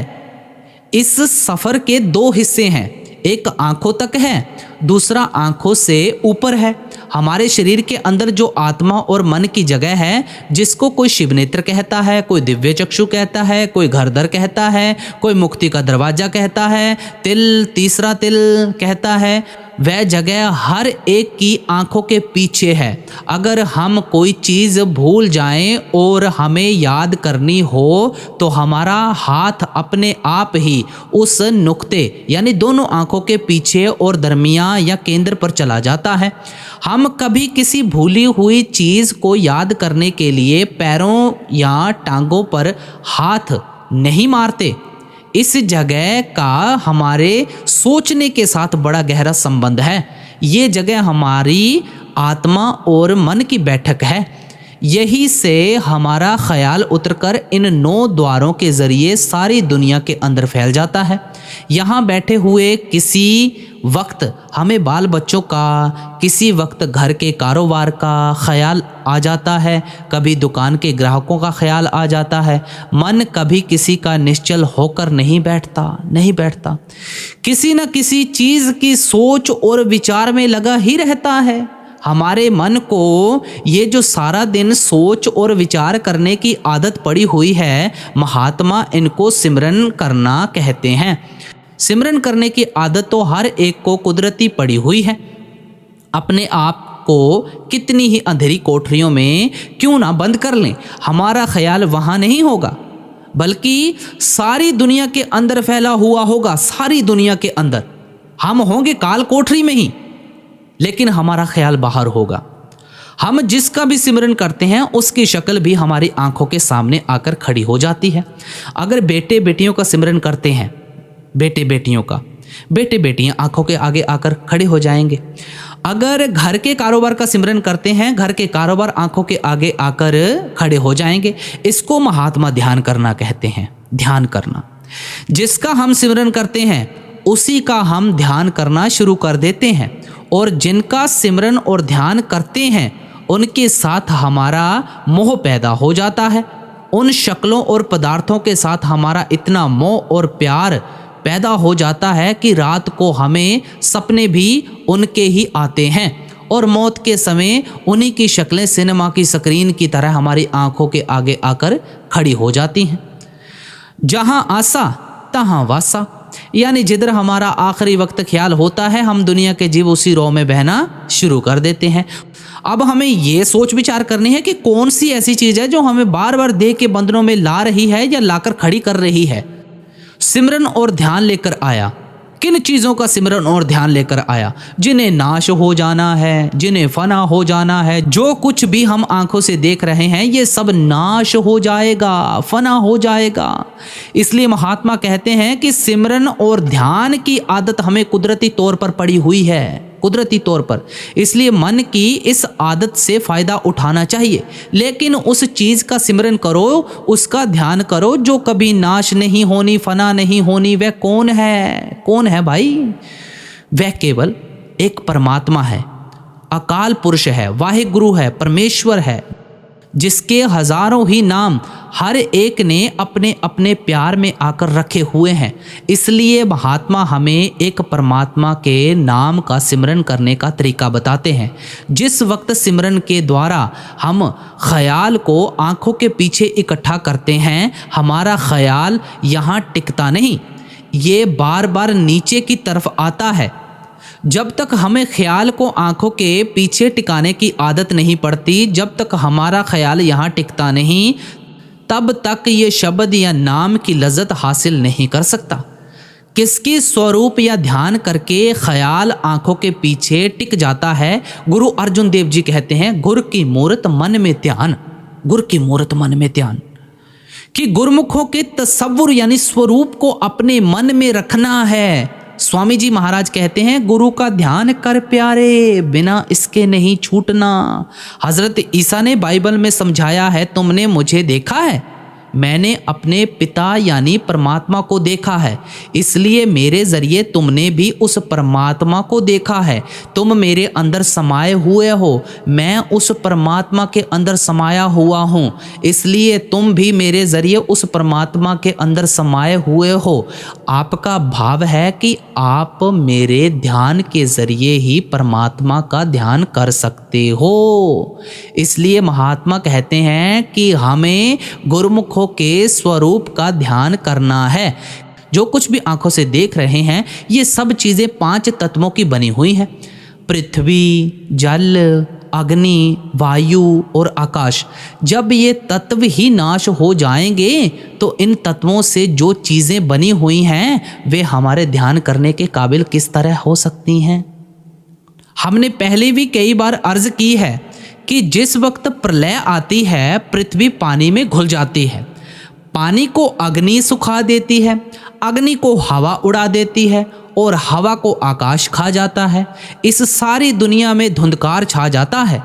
इस सफ़र के दो हिस्से हैं, एक आंखों तक है, दूसरा आंखों से ऊपर है। हमारे शरीर के अंदर जो आत्मा और मन की जगह है, जिसको कोई शिव नेत्र कहता है, कोई दिव्य चक्षु कहता है, कोई घरदर कहता है, कोई मुक्ति का दरवाजा कहता है, तिल, तीसरा तिल कहता है, वह जगह हर एक की आंखों के पीछे है। अगर हम कोई चीज़ भूल जाएं और हमें याद करनी हो तो हमारा हाथ अपने आप ही उस नुक्ते यानी दोनों आंखों के पीछे और दरमियान या केंद्र पर चला जाता है। हम कभी किसी भूली हुई चीज़ को याद करने के लिए पैरों या टांगों पर हाथ नहीं मारते। इस जगह का हमारे सोचने के साथ बड़ा गहरा संबंध है। ये जगह हमारी आत्मा और मन की बैठक है। यही से हमारा ख्याल उतरकर इन 9 द्वारों के ज़रिए सारी दुनिया के अंदर फैल जाता है। यहाँ बैठे हुए किसी वक्त हमें बाल बच्चों का, किसी वक्त घर के कारोबार का ख्याल आ जाता है, कभी दुकान के ग्राहकों का ख्याल आ जाता है। मन कभी किसी का निश्चल होकर नहीं बैठता, किसी न किसी चीज़ की सोच और विचार में लगा ही रहता है। हमारे मन को ये जो सारा दिन सोच और विचार करने की आदत पड़ी हुई है, महात्मा इनको सिमरन करना कहते हैं। सिमरन करने की आदत तो हर एक को कुदरती पड़ी हुई है। अपने आप को कितनी ही अंधेरी कोठरियों में क्यों ना बंद कर लें, हमारा ख्याल वहाँ नहीं होगा, बल्कि सारी दुनिया के अंदर फैला हुआ होगा। सारी दुनिया के अंदर हम होंगे काल कोठरी में ही, लेकिन हमारा ख्याल बाहर होगा। हम जिसका भी सिमरन करते हैं उसकी शक्ल भी हमारी आंखों के सामने आकर खड़ी हो जाती है। अगर बेटे बेटियों का सिमरन करते हैं, बेटे बेटियां आंखों के आगे आकर खड़े हो जाएंगे। अगर घर के कारोबार का सिमरन करते हैं, घर के कारोबार आंखों के आगे आकर खड़े हो जाएंगे। इसको महात्मा ध्यान करना कहते हैं। ध्यान करना, जिसका हम सिमरन करते हैं उसी का हम ध्यान करना शुरू कर देते हैं, और जिनका सिमरन और ध्यान करते हैं उनके साथ हमारा मोह पैदा हो जाता है। उन शक्लों और पदार्थों के साथ हमारा इतना मोह और प्यार पैदा हो जाता है कि रात को हमें सपने भी उनके ही आते हैं और मौत के समय उन्हीं की शक्लें सिनेमा की स्क्रीन की तरह हमारी आंखों के आगे आकर खड़ी हो जाती हैं। जहां आसा तहां वासा, यानी जिधर हमारा आखिरी वक्त ख्याल होता है हम दुनिया के जीव उसी रो में बहना शुरू कर देते हैं। अब हमें ये सोच विचार करनी है कि कौन सी ऐसी चीज़ है जो हमें बार बार देह के बंधनों में ला रही है या लाकर खड़ी कर रही है। सिमरन और ध्यान लेकर आया, किन चीज़ों का सिमरन और ध्यान लेकर आया? जिन्हें नाश हो जाना है, जिन्हें फना हो जाना है। जो कुछ भी हम आंखों से देख रहे हैं ये सब नाश हो जाएगा, फना हो जाएगा। इसलिए महात्मा कहते हैं कि सिमरन और ध्यान की आदत हमें कुदरती तौर पर पड़ी हुई है, कुदरती तौर पर। इसलिए मन की इस आदत से फ़ायदा उठाना चाहिए, लेकिन उस चीज़ का सिमरन करो, उसका ध्यान करो जो कभी नाश नहीं होनी, फना नहीं होनी। वह कौन है? कौन है भाई? वह केवल एक परमात्मा है, अकाल पुरुष है, वाहिगुरु है, परमेश्वर है, जिसके हजारों ही नाम हर एक ने अपने अपने प्यार में आकर रखे हुए हैं। इसलिए महात्मा हमें एक परमात्मा के नाम का सिमरन करने का तरीका बताते हैं। जिस वक्त सिमरन के द्वारा हम ख्याल को आंखों के पीछे इकट्ठा करते हैं, हमारा ख्याल यहाँ टिकता नहीं, ये बार बार नीचे की तरफ आता है। जब तक हमें ख्याल को आंखों के पीछे टिकाने की आदत नहीं पड़ती, जब तक हमारा ख्याल यहाँ टिकता नहीं, तब तक ये शब्द या नाम की लज्जत हासिल नहीं कर सकता। किसकी स्वरूप या ध्यान करके ख्याल आंखों के पीछे टिक जाता है? गुरु अर्जुन देव जी कहते हैं, गुर की मूरत मन में ध्यान, गुर की मूरत मन में ध्यान। कि गुरमुखों के तसव्वुर यानी स्वरूप को अपने मन में रखना है। स्वामी जी महाराज कहते हैं, गुरु का ध्यान कर प्यारे, बिना इसके नहीं छूटना। हजरत ईसा ने बाइबल में समझाया है, तुमने मुझे देखा है, मैंने अपने पिता यानी परमात्मा को देखा है, इसलिए मेरे ज़रिए तुमने भी उस परमात्मा को देखा है। तुम मेरे अंदर समाये हुए हो, मैं उस परमात्मा के अंदर समाया हुआ हूँ, इसलिए तुम भी मेरे ज़रिए उस परमात्मा के अंदर समाये हुए हो। आपका भाव है कि आप मेरे ध्यान के ज़रिए ही परमात्मा का ध्यान कर सकते हो। इसलिए महात्मा कहते हैं कि हमें गुरुमुखों के स्वरूप का ध्यान करना है। जो कुछ भी आंखों से देख रहे हैं ये सब चीज़ें 5 तत्वों की बनी हुई हैं। पृथ्वी, जल, अग्नि, वायु और आकाश। जब ये तत्व ही नाश हो जाएंगे तो इन तत्वों से जो चीज़ें बनी हुई हैं वे हमारे ध्यान करने के काबिल किस तरह हो सकती हैं? हमने पहले भी कई बार अर्ज की है कि जिस वक्त प्रलय आती है पृथ्वी पानी में घुल जाती है, पानी को अग्नि सुखा देती है, अग्नि को हवा उड़ा देती है और हवा को आकाश खा जाता है। इस सारी दुनिया में धुंधकार छा जाता है।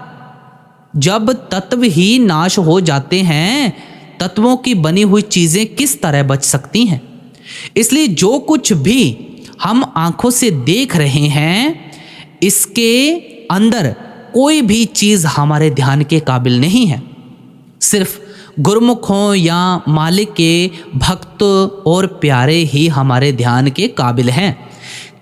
जब तत्व ही नाश हो जाते हैं, तत्वों की बनी हुई चीज़ें किस तरह बच सकती हैं? इसलिए जो कुछ भी हम आंखों से देख रहे हैं इसके अंदर कोई भी चीज़ हमारे ध्यान के काबिल नहीं है। सिर्फ गुरमुखों या मालिक के भक्त और प्यारे ही हमारे ध्यान के काबिल हैं,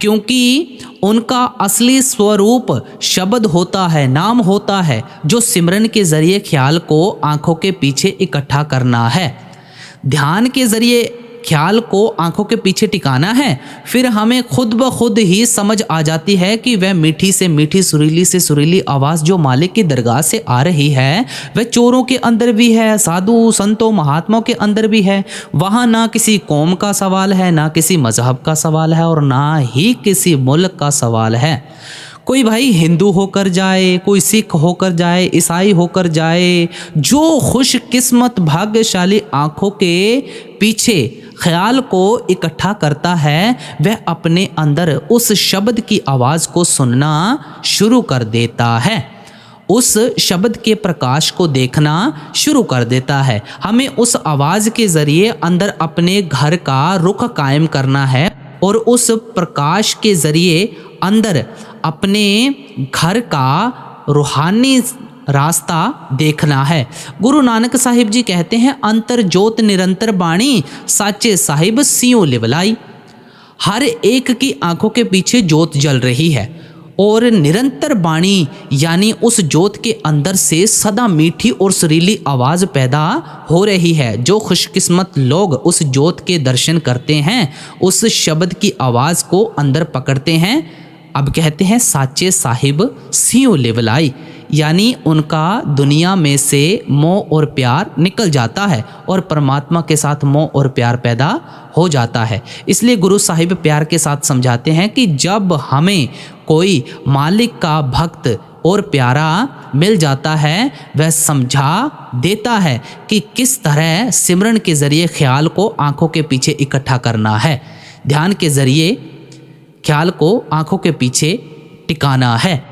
क्योंकि उनका असली स्वरूप शब्द होता है, नाम होता है, जो सिमरन के ज़रिए ख्याल को आंखों के पीछे इकट्ठा करना है। ध्यान के ज़रिए ख्याल को आंखों के पीछे टिकाना है, फिर हमें खुद ब खुद ही समझ आ जाती है कि वह मीठी से मीठी, सुरीली से सुरीली आवाज़ जो मालिक की दरगाह से आ रही है वह चोरों के अंदर भी है, साधु संतों महात्माओं के अंदर भी है। वहाँ ना किसी कौम का सवाल है, ना किसी मजहब का सवाल है और ना ही किसी मुल्क का सवाल है। कोई भाई हिंदू होकर जाए, कोई सिख होकर जाए, ईसाई होकर जाए, जो खुशकिस्मत भाग्यशाली आँखों के पीछे ख्याल को इकट्ठा करता है वह अपने अंदर उस शब्द की आवाज़ को सुनना शुरू कर देता है, उस शब्द के प्रकाश को देखना शुरू कर देता है। हमें उस आवाज़ के ज़रिए अंदर अपने घर का रुख कायम करना है और उस प्रकाश के ज़रिए अंदर अपने घर का रूहानी रास्ता देखना है। गुरु नानक साहिब जी कहते हैं, अंतर जोत निरंतर बाणी, साचे साहिब सियों लिवलाई। हर एक की आंखों के पीछे जोत जल रही है और निरंतर बाणी यानी उस जोत के अंदर से सदा मीठी और सुरीली आवाज़ पैदा हो रही है। जो खुशकिस्मत लोग उस जोत के दर्शन करते हैं, उस शब्द की आवाज़ को अंदर पकड़ते हैं। अब कहते हैं साचे साहिब सियों लेवलाई, यानी उनका दुनिया में से मोह और प्यार निकल जाता है और परमात्मा के साथ मोह और प्यार पैदा हो जाता है। इसलिए गुरु साहिब प्यार के साथ समझाते हैं कि जब हमें कोई मालिक का भक्त और प्यारा मिल जाता है, वह समझा देता है कि किस तरह सिमरन के ज़रिए ख्याल को आँखों के पीछे इकट्ठा करना है, ध्यान के ज़रिए ख्याल को आँखों के पीछे टिकाना है,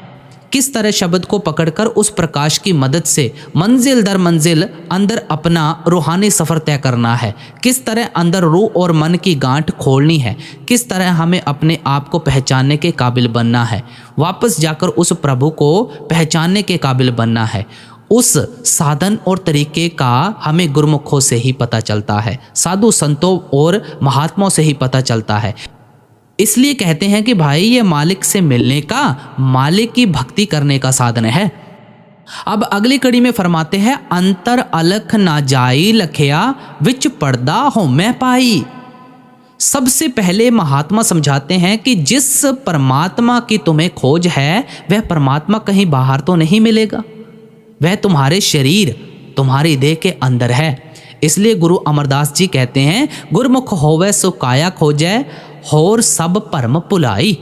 किस तरह शब्द को पकड़कर उस प्रकाश की मदद से मंजिल दर मंजिल अंदर अपना रूहानी सफ़र तय करना है, किस तरह अंदर रूह और मन की गांठ खोलनी है, किस तरह हमें अपने आप को पहचानने के काबिल बनना है, वापस जाकर उस प्रभु को पहचानने के काबिल बनना है। उस साधन और तरीके का हमें गुरमुखों से ही पता चलता है, साधु संतों और महात्माओं से ही पता चलता है। इसलिए कहते हैं कि भाई ये मालिक से मिलने का, मालिक की भक्ति करने का साधन है। अब अगली कड़ी में फरमाते हैं, अंतर अलख ना जाई लखया, विच पर्दा हो मैं पाई। सबसे पहले महात्मा समझाते हैं कि जिस परमात्मा की तुम्हें खोज है, वह परमात्मा कहीं बाहर तो नहीं मिलेगा, वह तुम्हारे शरीर, तुम्हारी देह के अंदर है। इसलिए गुरु अमरदास जी कहते हैं, गुरमुख होवे सो काया खोजै, होर सब भरम भुलाई।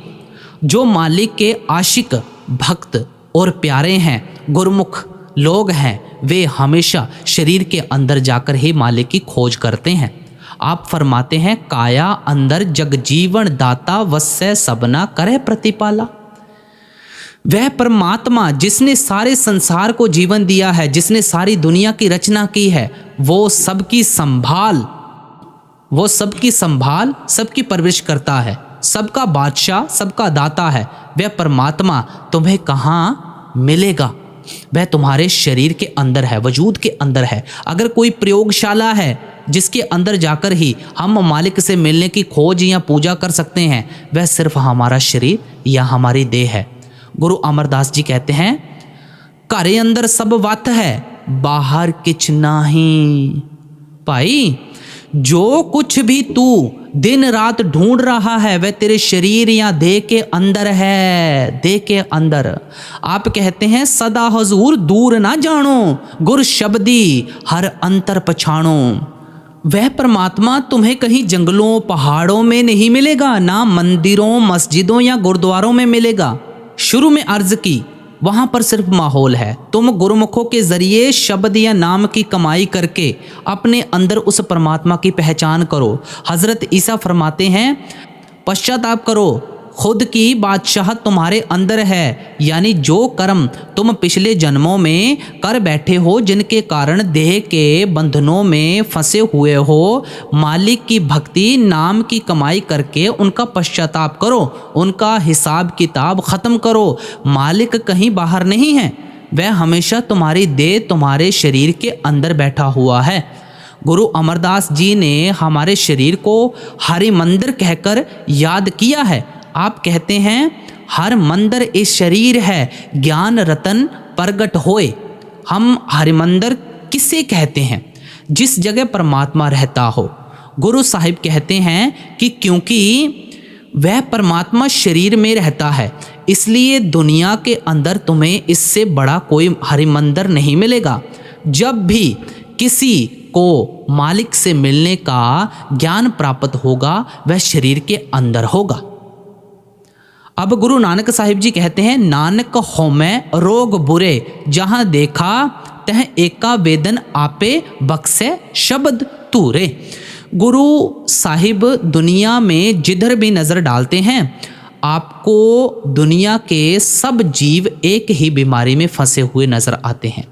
जो मालिक के आशिक, भक्त और प्यारे हैं, गुरमुख लोग हैं, वे हमेशा शरीर के अंदर जाकर ही मालिक की खोज करते हैं। आप फरमाते हैं, काया अंदर जग जीवन दाता, वस्से सबना करे प्रतिपाला। वह परमात्मा जिसने सारे संसार को जीवन दिया है, जिसने सारी दुनिया की रचना की है, वो सबकी संभाल सबकी परवरिश करता है, सबका बादशाह, सबका दाता है। वह परमात्मा तुम्हें कहाँ मिलेगा? वह तुम्हारे शरीर के अंदर है, वजूद के अंदर है। अगर कोई प्रयोगशाला है जिसके अंदर जाकर ही हम मालिक से मिलने की खोज या पूजा कर सकते हैं, वह सिर्फ हमारा शरीर या हमारी देह है। गुरु अमरदास जी कहते हैं, घरे अंदर सब वत है, बाहर किछ नाही। भाई जो कुछ भी तू दिन रात ढूंढ रहा है, वह तेरे शरीर या देह के अंदर है, देह के अंदर। आप कहते हैं, सदा हजूर दूर ना जानो, गुर शब्दी हर अंतर पछाणो। वह परमात्मा तुम्हें कहीं जंगलों पहाड़ों में नहीं मिलेगा, ना मंदिरों मस्जिदों या गुरुद्वारों में मिलेगा। शुरू में अर्ज की, वहाँ पर सिर्फ माहौल है। तुम गुरुमुखों के ज़रिए शब्द या नाम की कमाई करके अपने अंदर उस परमात्मा की पहचान करो। हज़रत ईसा फरमाते हैं, पश्चाताप करो, खुद की बादशाहत तुम्हारे अंदर है। यानी जो कर्म तुम पिछले जन्मों में कर बैठे हो, जिनके कारण देह के बंधनों में फंसे हुए हो, मालिक की भक्ति नाम की कमाई करके उनका पश्चाताप करो, उनका हिसाब किताब ख़त्म करो। मालिक कहीं बाहर नहीं है, वह हमेशा तुम्हारी देह, तुम्हारे शरीर के अंदर बैठा हुआ है। गुरु अमरदास जी ने हमारे शरीर को हरि मंदिर कहकर याद किया है। आप कहते हैं, हर मंदिर इस शरीर है, ज्ञान रतन प्रगट होए। हम हरिमंदिर किसे कहते हैं? जिस जगह परमात्मा रहता हो। गुरु साहिब कहते हैं कि क्योंकि वह परमात्मा शरीर में रहता है, इसलिए दुनिया के अंदर तुम्हें इससे बड़ा कोई हरिमंदिर नहीं मिलेगा। जब भी किसी को मालिक से मिलने का ज्ञान प्राप्त होगा, वह शरीर के अंदर होगा। अब गुरु नानक साहिब जी कहते हैं, नानक होमै रोग बुरे, जहाँ देखा तह एका वेदन आपे बख्शे शब्द तूरे। गुरु साहिब दुनिया में जिधर भी नज़र डालते हैं, आपको दुनिया के सब जीव एक ही बीमारी में फंसे हुए नज़र आते हैं।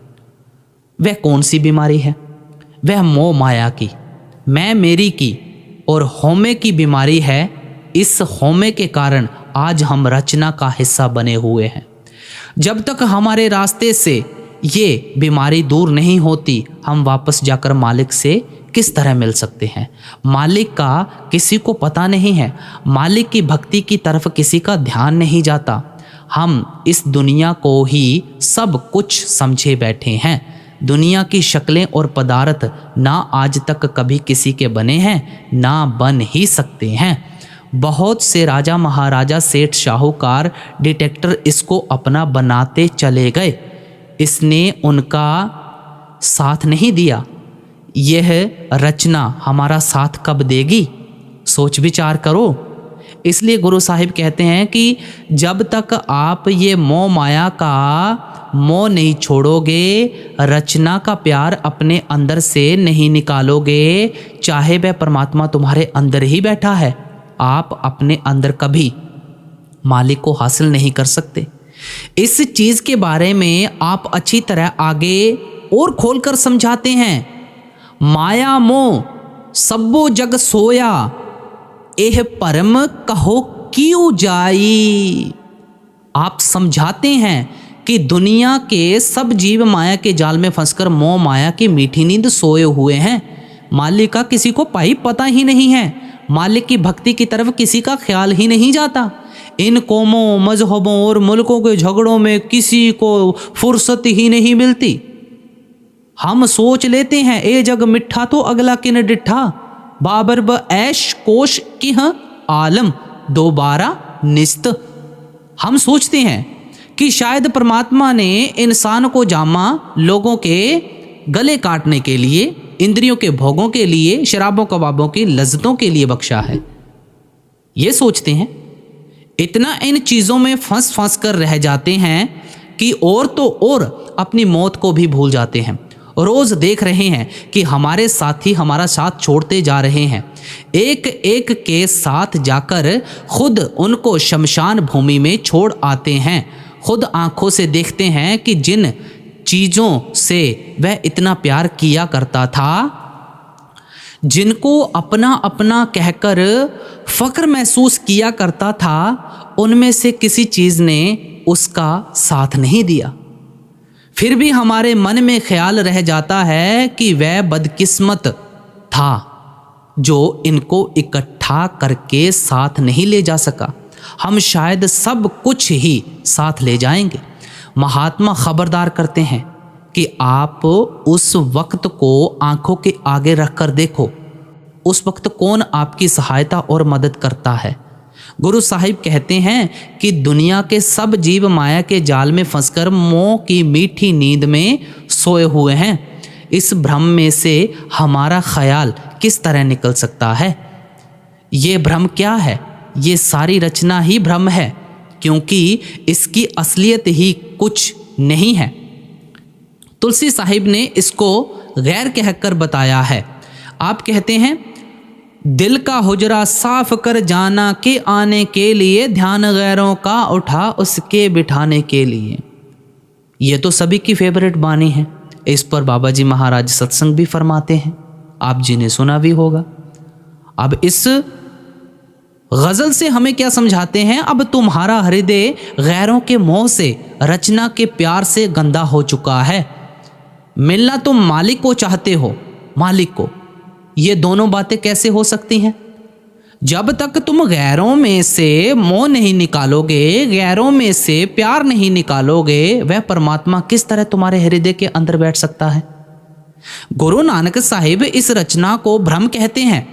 वह कौन सी बीमारी है? वह मोह माया की, मैं मेरी की और होमे की बीमारी है। इस होमे के कारण आज हम रचना का हिस्सा बने हुए हैं। जब तक हमारे रास्ते से ये बीमारी दूर नहीं होती, हम वापस जाकर मालिक से किस तरह मिल सकते हैं? मालिक का किसी को पता नहीं है, मालिक की भक्ति की तरफ किसी का ध्यान नहीं जाता। हम इस दुनिया को ही सब कुछ समझे बैठे हैं। दुनिया की शक्लें और पदार्थ ना आज तक कभी किसी के बने हैं, ना बन ही सकते हैं। बहुत से राजा महाराजा, सेठ, साहूकार, डिटेक्टर इसको अपना बनाते चले गए, इसने उनका साथ नहीं दिया। यह रचना हमारा साथ कब देगी? सोच विचार करो। इसलिए गुरु साहिब कहते हैं कि जब तक आप ये मोह माया का मोह नहीं छोड़ोगे, रचना का प्यार अपने अंदर से नहीं निकालोगे, चाहे वह परमात्मा तुम्हारे अंदर ही बैठा है, आप अपने अंदर कभी मालिक को हासिल नहीं कर सकते। इस चीज़ के बारे में आप अच्छी तरह आगे और खोलकर समझाते हैं। माया मोह सब्बो जग सोया, एह परम कहो क्यों जाई। आप समझाते हैं कि दुनिया के सब जीव माया के जाल में फंसकर मोह माया की मीठी नींद सोए हुए हैं। मालिक का किसी को पाई पता ही नहीं है, मालिक की भक्ति की तरफ किसी का ख्याल ही नहीं जाता। इन कौमों, मजहबों और मुल्कों के झगड़ों में किसी को फुर्सत ही नहीं मिलती। हम सोच लेते हैं ए जग मिठा तो अगला किन डिठा, बाबर ब ऐश कोश की आलम दोबारा निस्त। हम सोचते हैं कि शायद परमात्मा ने इंसान को जामा लोगों के गले काटने के लिए, इंद्रियों के भोगों के लिए, शराबों कबाबों की लज्जतों के लिए बख्शा है। ये सोचते हैं। इतना इन चीज़ों में फंस कर रह जाते हैं कि और तो और अपनी मौत को भी भूल जाते हैं। रोज़ देख रहे हैं कि हमारे साथी हमारा साथ छोड़ते जा रहे हैं। एक एक के साथ जाकर खुद उनको शमशान भूमि में छोड़ आते हैं। खुद आंखों से देखते हैं कि जिन चीज़ों से वह इतना प्यार किया करता था, जिनको अपना अपना कहकर फ़क्र महसूस किया करता था, उनमें से किसी चीज़ ने उसका साथ नहीं दिया। फिर भी हमारे मन में ख्याल रह जाता है कि वह बदकिस्मत था जो इनको इकट्ठा करके साथ नहीं ले जा सका। हम शायद सब कुछ ही साथ ले जाएंगे। महात्मा खबरदार करते हैं कि आप उस वक्त को आंखों के आगे रखकर देखो, उस वक्त कौन आपकी सहायता और मदद करता है। गुरु साहिब कहते हैं कि दुनिया के सब जीव माया के जाल में फंसकर मोह की मीठी नींद में सोए हुए हैं। इस भ्रम में से हमारा ख्याल किस तरह निकल सकता है? ये भ्रम क्या है? ये सारी रचना ही भ्रम है, क्योंकि इसकी असलियत ही कुछ नहीं है। तुलसी साहिब ने इसको गैर कहकर बताया है। आप कहते हैं, दिल का हुजरा साफ कर जाना कि आने के लिए, ध्यान गैरों का उठा उसके बिठाने के लिए। ये तो सभी की फेवरेट बानी है। इस पर बाबा जी महाराज सत्संग भी फरमाते हैं, आप जी ने सुना भी होगा। अब इस गज़ल से हमें क्या समझाते हैं? अब तुम्हारा हृदय गैरों के मोह से, रचना के प्यार से गंदा हो चुका है। मिलना तुम मालिक को चाहते हो, मालिक को। ये दोनों बातें कैसे हो सकती हैं? जब तक तुम गैरों में से मोह नहीं निकालोगे, गैरों में से प्यार नहीं निकालोगे, वह परमात्मा किस तरह तुम्हारे हृदय के अंदर बैठ सकता है? गुरु नानक साहिब इस रचना को भ्रम कहते हैं,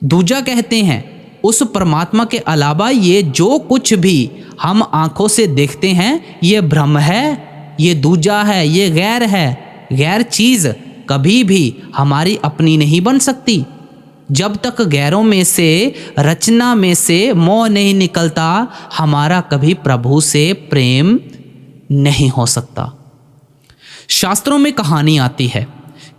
दूजा कहते हैं। उस परमात्मा के अलावा ये जो कुछ भी हम आंखों से देखते हैं, ये भ्रम है, ये दूजा है, ये गैर है। गैर चीज़ कभी भी हमारी अपनी नहीं बन सकती। जब तक गैरों में से, रचना में से मोह नहीं निकलता, हमारा कभी प्रभु से प्रेम नहीं हो सकता। शास्त्रों में कहानी आती है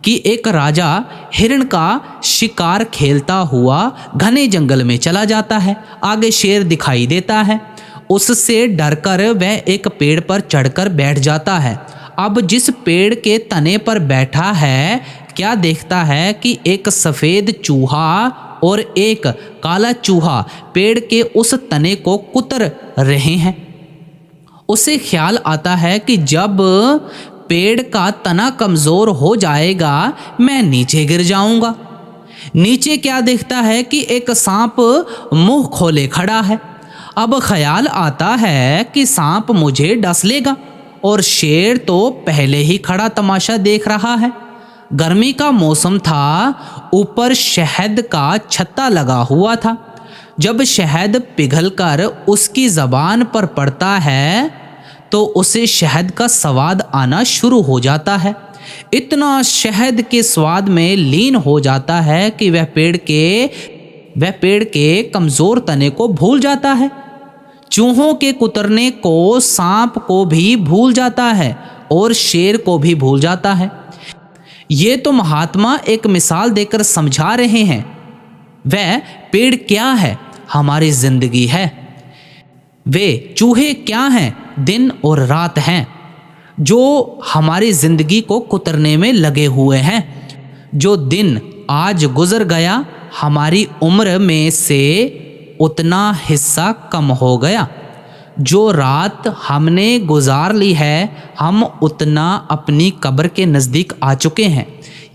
कि एक राजा हिरण का शिकार खेलता हुआ घने जंगल में चला जाता है। आगे शेर दिखाई देता है, उससे डरकर वह एक पेड़ पर चढ़कर बैठ जाता है। अब जिस पेड़ के तने पर बैठा है, क्या देखता है कि एक सफ़ेद चूहा और एक काला चूहा पेड़ के उस तने को कुतर रहे हैं। उसे ख्याल आता है कि जब पेड़ का तना कमज़ोर हो जाएगा, मैं नीचे गिर जाऊंगा। नीचे क्या दिखता है कि एक सांप मुंह खोले खड़ा है। अब ख्याल आता है कि सांप मुझे डस लेगा, और शेर तो पहले ही खड़ा तमाशा देख रहा है। गर्मी का मौसम था, ऊपर शहद का छत्ता लगा हुआ था। जब शहद पिघलकर उसकी ज़बान पर पड़ता है तो उसे शहद का स्वाद आना शुरू हो जाता है। इतना शहद के स्वाद में लीन हो जाता है कि वह पेड़ के कमज़ोर तने को भूल जाता है। चूहों के कुतरने को सांप को भी भूल जाता है और शेर को भी भूल जाता है। ये तो महात्मा एक मिसाल देकर समझा रहे हैं। वह पेड़ क्या है? हमारी जिंदगी है। वे चूहे क्या हैं? दिन और रात हैं, जो हमारी जिंदगी को कुतरने में लगे हुए हैं। जो दिन आज गुजर गया, हमारी उम्र में से उतना हिस्सा कम हो गया। जो रात हमने गुजार ली है, हम उतना अपनी कब्र के नज़दीक आ चुके हैं।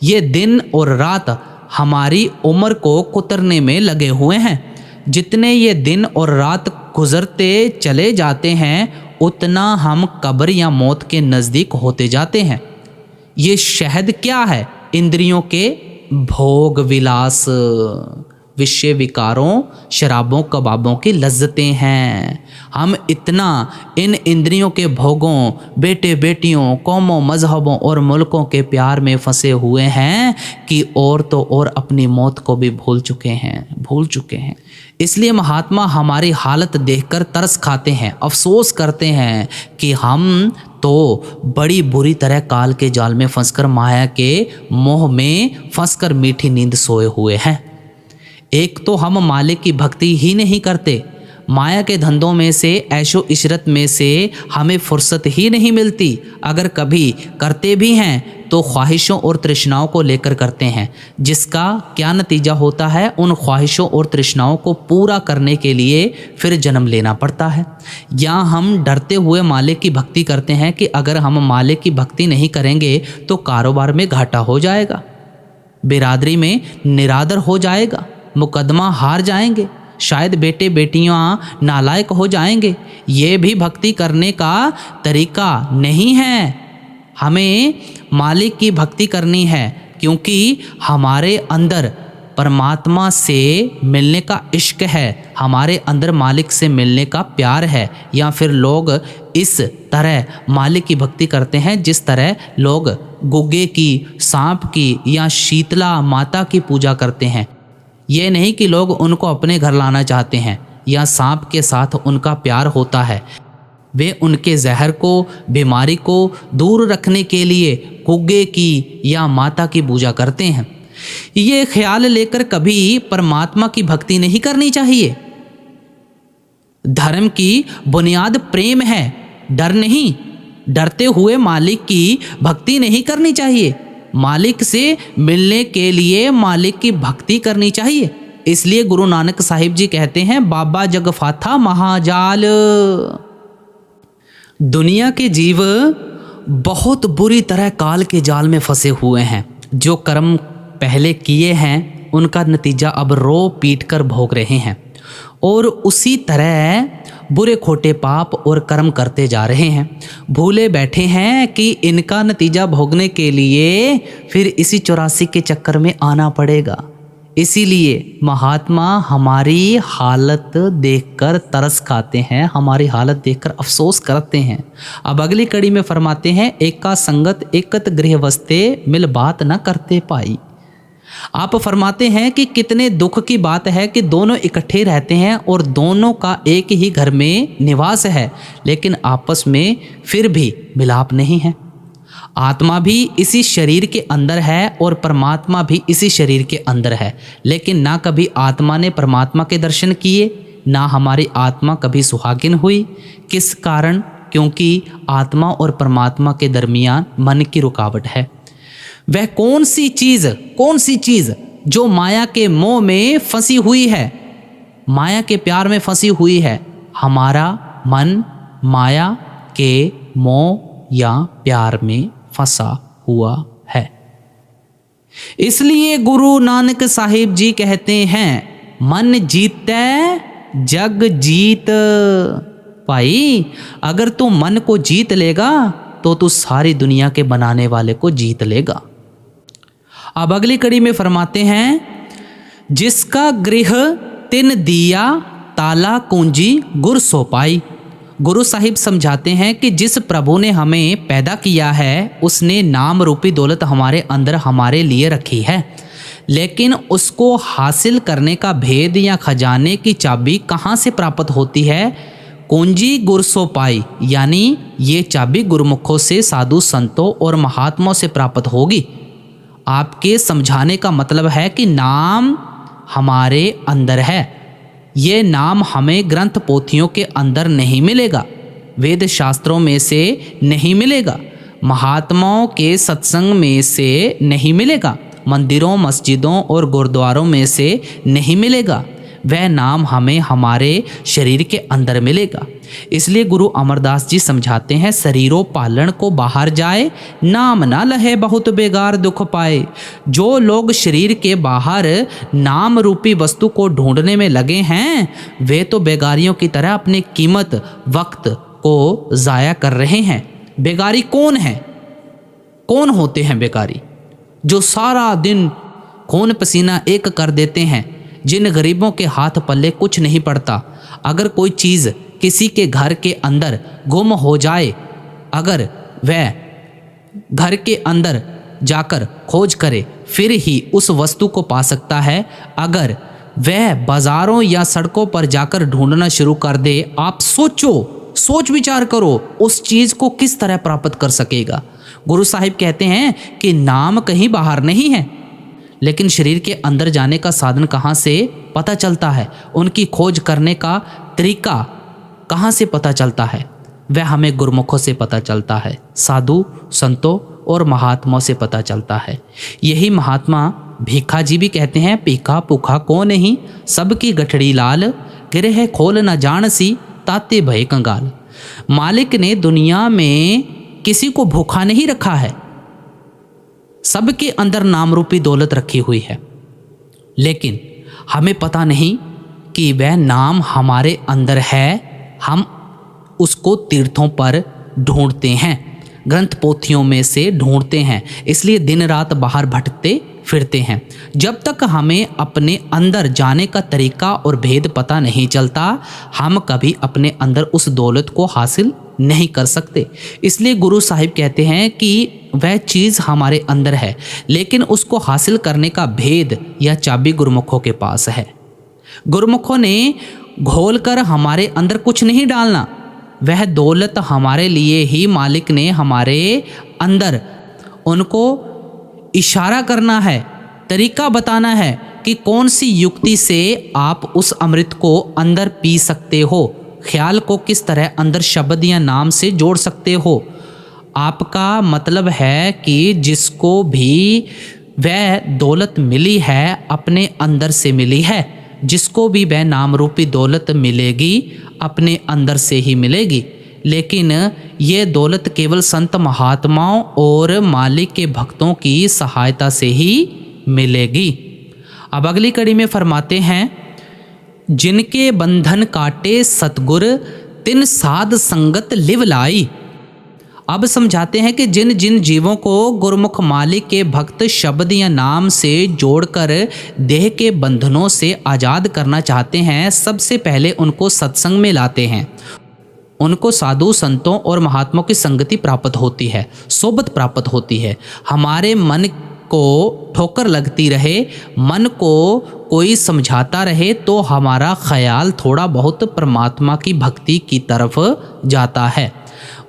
ये दिन और रात हमारी उम्र को कुतरने में लगे हुए हैं। जितने ये दिन और रात गुजरते चले जाते हैं, उतना हम कब्र या मौत के नज़दीक होते जाते हैं। ये शहद क्या है? इंद्रियों के भोग विलास, विषय विकारों, शराबों कबाबों की लज्जतें हैं। हम इतना इन इंद्रियों के भोगों, बेटे बेटियों, कौमों, मजहबों और मुल्कों के प्यार में फंसे हुए हैं कि और तो और अपनी मौत को भी भूल चुके हैं। इसलिए महात्मा हमारी हालत देखकर तरस खाते हैं, अफसोस करते हैं कि हम तो बड़ी बुरी तरह काल के जाल में फंसकर, माया के मोह में फंसकर मीठी नींद सोए हुए हैं। एक तो हम मालिक की भक्ति ही नहीं करते, माया के धंधों में से, ऐशो इशरत में से हमें फुर्सत ही नहीं मिलती। अगर कभी करते भी हैं तो ख्वाहिशों और तृष्णाओं को लेकर करते हैं, जिसका क्या नतीजा होता है? उन ख्वाहिशों और तृष्णाओं को पूरा करने के लिए फिर जन्म लेना पड़ता है। या हम डरते हुए मालिक की भक्ति करते हैं कि अगर हम मालिक की भक्ति नहीं करेंगे तो कारोबार में घाटा हो जाएगा, बिरादरी में निरादर हो जाएगा, मुकदमा हार जाएंगे, शायद बेटे बेटियां नालायक हो जाएंगे। ये भी भक्ति करने का तरीका नहीं है। हमें मालिक की भक्ति करनी है क्योंकि हमारे अंदर परमात्मा से मिलने का इश्क है, हमारे अंदर मालिक से मिलने का प्यार है। या फिर लोग इस तरह मालिक की भक्ति करते हैं जिस तरह लोग गुग्गे की, सांप की या शीतला माता की पूजा करते हैं। ये नहीं कि लोग उनको अपने घर लाना चाहते हैं या सांप के साथ उनका प्यार होता है। वे उनके जहर को, बीमारी को दूर रखने के लिए गुग्गे की या माता की पूजा करते हैं। ये ख्याल लेकर कभी परमात्मा की भक्ति नहीं करनी चाहिए। धर्म की बुनियाद प्रेम है, डर नहीं। डरते हुए मालिक की भक्ति नहीं करनी चाहिए। मालिक से मिलने के लिए मालिक की भक्ति करनी चाहिए। इसलिए गुरु नानक साहिब जी कहते हैं, बाबा जग फाथा महाजाल। दुनिया के जीव बहुत बुरी तरह काल के जाल में फंसे हुए हैं। जो कर्म पहले किए हैं उनका नतीजा अब रो पीट कर भोग रहे हैं, और उसी तरह बुरे खोटे पाप और कर्म करते जा रहे हैं। भूले बैठे हैं कि इनका नतीजा भोगने के लिए फिर इसी 84 के चक्कर में आना पड़ेगा। इसीलिए महात्मा हमारी हालत देखकर तरस खाते हैं, हमारी हालत देखकर अफसोस करते हैं। अब अगली कड़ी में फरमाते हैं, एका संगत एकत गृहवस्थे मिल बात न करते पाई। आप फरमाते हैं कि कितने दुख की बात है कि दोनों इकट्ठे रहते हैं और दोनों का एक ही घर में निवास है, लेकिन आपस में फिर भी मिलाप नहीं है। आत्मा भी इसी शरीर के अंदर है और परमात्मा भी इसी शरीर के अंदर है, लेकिन ना कभी आत्मा ने परमात्मा के दर्शन किए, ना हमारी आत्मा कभी सुहागिन हुई। किस कारण? क्योंकि आत्मा और परमात्मा के दरमियान मन की रुकावट है। वह कौन सी चीज़ जो माया के मोह में फंसी हुई है, माया के प्यार में फंसी हुई है? हमारा मन माया के मोह या प्यार में फंसा हुआ है। इसलिए गुरु नानक साहिब जी कहते हैं, मन जीतै जग जीत। भाई अगर तू मन को जीत लेगा तो तू सारी दुनिया के बनाने वाले को जीत लेगा। अब अगली कड़ी में फरमाते हैं, जिसका गृह तिन दिया ताला कुंजी गुर सो पाई। गुरु साहिब समझाते हैं कि जिस प्रभु ने हमें पैदा किया है उसने नाम रूपी दौलत हमारे अंदर हमारे लिए रखी है, लेकिन उसको हासिल करने का भेद या खजाने की चाबी कहाँ से प्राप्त होती है? कुंजी गुर सो पाई, यानी ये चाबी गुरुमुखों से, साधु संतों और महात्माओं से प्राप्त होगी। आपके समझाने का मतलब है कि नाम हमारे अंदर है। ये नाम हमें ग्रंथ पोथियों के अंदर नहीं मिलेगा, वेद शास्त्रों में से नहीं मिलेगा, महात्माओं के सत्संग में से नहीं मिलेगा, मंदिरों मस्जिदों और गुरुद्वारों में से नहीं मिलेगा। वह नाम हमें हमारे शरीर के अंदर मिलेगा। इसलिए गुरु अमरदास जी समझाते हैं, शरीरों पालन को बाहर जाए, नाम ना लहे बहुत बेगार दुख पाए। जो लोग शरीर के बाहर नाम रूपी वस्तु को ढूंढने में लगे हैं, वे तो बेगारियों की तरह अपनी कीमत वक्त को ज़ाया कर रहे हैं। बेगारी कौन है? कौन होते हैं बेगारी? जो सारा दिन खून पसीना एक कर देते हैं, जिन गरीबों के हाथ पल्ले कुछ नहीं पड़ता। अगर कोई चीज़ किसी के घर के अंदर गुम हो जाए, अगर वह घर के अंदर जाकर खोज करे फिर ही उस वस्तु को पा सकता है। अगर वह बाज़ारों या सड़कों पर जाकर ढूंढना शुरू कर दे, आप सोच विचार करो उस चीज़ को किस तरह प्राप्त कर सकेगा। गुरु साहिब कहते हैं कि नाम कहीं बाहर नहीं है, लेकिन शरीर के अंदर जाने का साधन कहाँ से पता चलता है? उनकी खोज करने का तरीका कहाँ से पता चलता है? वह हमें गुरुमुखों से पता चलता है, साधु संतों और महात्माओं से पता चलता है। यही महात्मा भीखा जी भी कहते हैं, भीखा भूखा को नहीं, सबकी गठड़ी लाल, गिरह खोल न जान सी ताते भय कंगाल। मालिक ने दुनिया में किसी को भूखा नहीं रखा है, सबके अंदर नाम रूपी दौलत रखी हुई है, लेकिन हमें पता नहीं कि वह नाम हमारे अंदर है। हम उसको तीर्थों पर ढूंढते हैं, ग्रंथ पोथियों में से ढूंढते हैं, इसलिए दिन रात बाहर भटकते फिरते हैं। जब तक हमें अपने अंदर जाने का तरीका और भेद पता नहीं चलता, हम कभी अपने अंदर उस दौलत को हासिल नहीं कर सकते। इसलिए गुरु साहिब कहते हैं कि वह चीज़ हमारे अंदर है, लेकिन उसको हासिल करने का भेद या चाबी गुरुमुखों के पास है। गुरुमुखों ने घोल कर हमारे अंदर कुछ नहीं डालना, वह दौलत हमारे लिए ही मालिक ने हमारे अंदर उनको इशारा करना है, तरीका बताना है कि कौन सी युक्ति से आप उस अमृत को अंदर पी सकते हो, ख्याल को किस तरह अंदर शब्द या नाम से जोड़ सकते हो। आपका मतलब है कि जिसको भी वह दौलत मिली है अपने अंदर से मिली है, जिसको भी वह नाम रूपी दौलत मिलेगी अपने अंदर से ही मिलेगी। लेकिन ये दौलत केवल संत महात्माओं और मालिक के भक्तों की सहायता से ही मिलेगी। अब अगली कड़ी में फरमाते हैं, जिनके बंधन काटे सतगुर तिन साध संगत लिव लाई। अब समझाते हैं कि जिन जिन जीवों को गुरुमुख मालिक के भक्त शब्द या नाम से जोड़कर देह के बंधनों से आज़ाद करना चाहते हैं, सबसे पहले उनको सत्संग में लाते हैं। उनको साधु संतों और महात्माओं की संगति प्राप्त होती है, सोबत प्राप्त होती है। हमारे मन को ठोकर लगती रहे, मन को कोई समझाता रहे, तो हमारा ख्याल थोड़ा बहुत परमात्मा की भक्ति की तरफ जाता है।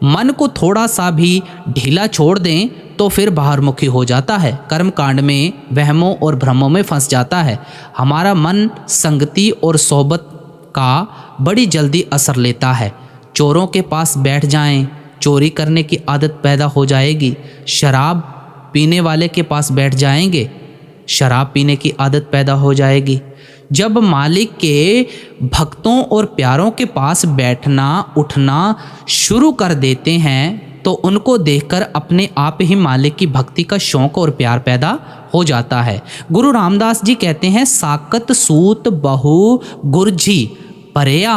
मन को थोड़ा सा भी ढीला छोड़ दें तो फिर बाहरमुखी हो जाता है, कर्म कांड में वहमों और भ्रमों में फंस जाता है। हमारा मन संगति और सोबत का बड़ी जल्दी असर लेता है। चोरों के पास बैठ जाएं, चोरी करने की आदत पैदा हो जाएगी। शराब पीने वाले के पास बैठ जाएंगे, शराब पीने की आदत पैदा हो जाएगी। जब मालिक के भक्तों और प्यारों के पास बैठना उठना शुरू कर देते हैं तो उनको देखकर अपने आप ही मालिक की भक्ति का शौक और प्यार पैदा हो जाता है। गुरु रामदास जी कहते हैं, साकत सूत बहु गुरजी परया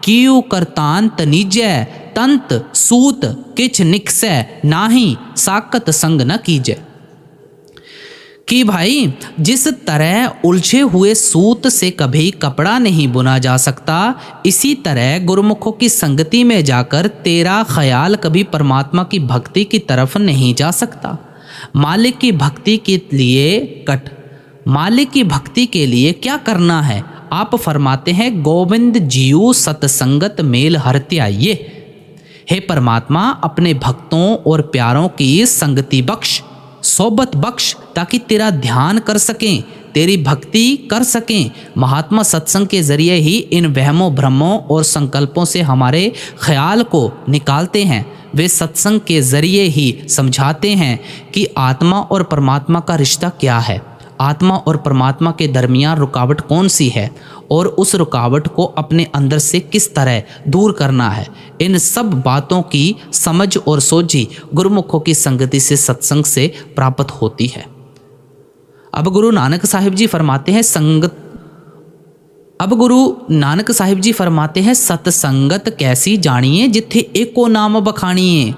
कियु करतान तनिजय तंत सूत किछ निकसै नाही साकत संग न कीजय। कि भाई जिस तरह उलझे हुए सूत से कभी कपड़ा नहीं बुना जा सकता, इसी तरह गुरुमुखों की संगति में जाकर तेरा ख्याल कभी परमात्मा की भक्ति की तरफ नहीं जा सकता। मालिक की भक्ति के लिए क्या करना है? आप फरमाते हैं, गोविंद जीव सतसंगत मेल हरत्याये। हे परमात्मा, अपने भक्तों और प्यारों की संगति बख्श, सोबत बख्श, ताकि तेरा ध्यान कर सकें, तेरी भक्ति कर सकें। महात्मा सत्संग के जरिए ही इन वहमों भ्रमों और संकल्पों से हमारे ख्याल को निकालते हैं। वे सत्संग के जरिए ही समझाते हैं कि आत्मा और परमात्मा का रिश्ता क्या है, आत्मा और परमात्मा के दरमियान रुकावट कौन सी है और उस रुकावट को अपने अंदर से किस तरह दूर करना है। इन सब बातों की समझ और सोझी गुरुमुखों की संगति से, सत्संग से प्राप्त होती है। अब गुरु नानक साहिब जी फरमाते हैं, सतसंगत कैसी जानिए जिथे एको नाम बखानिए।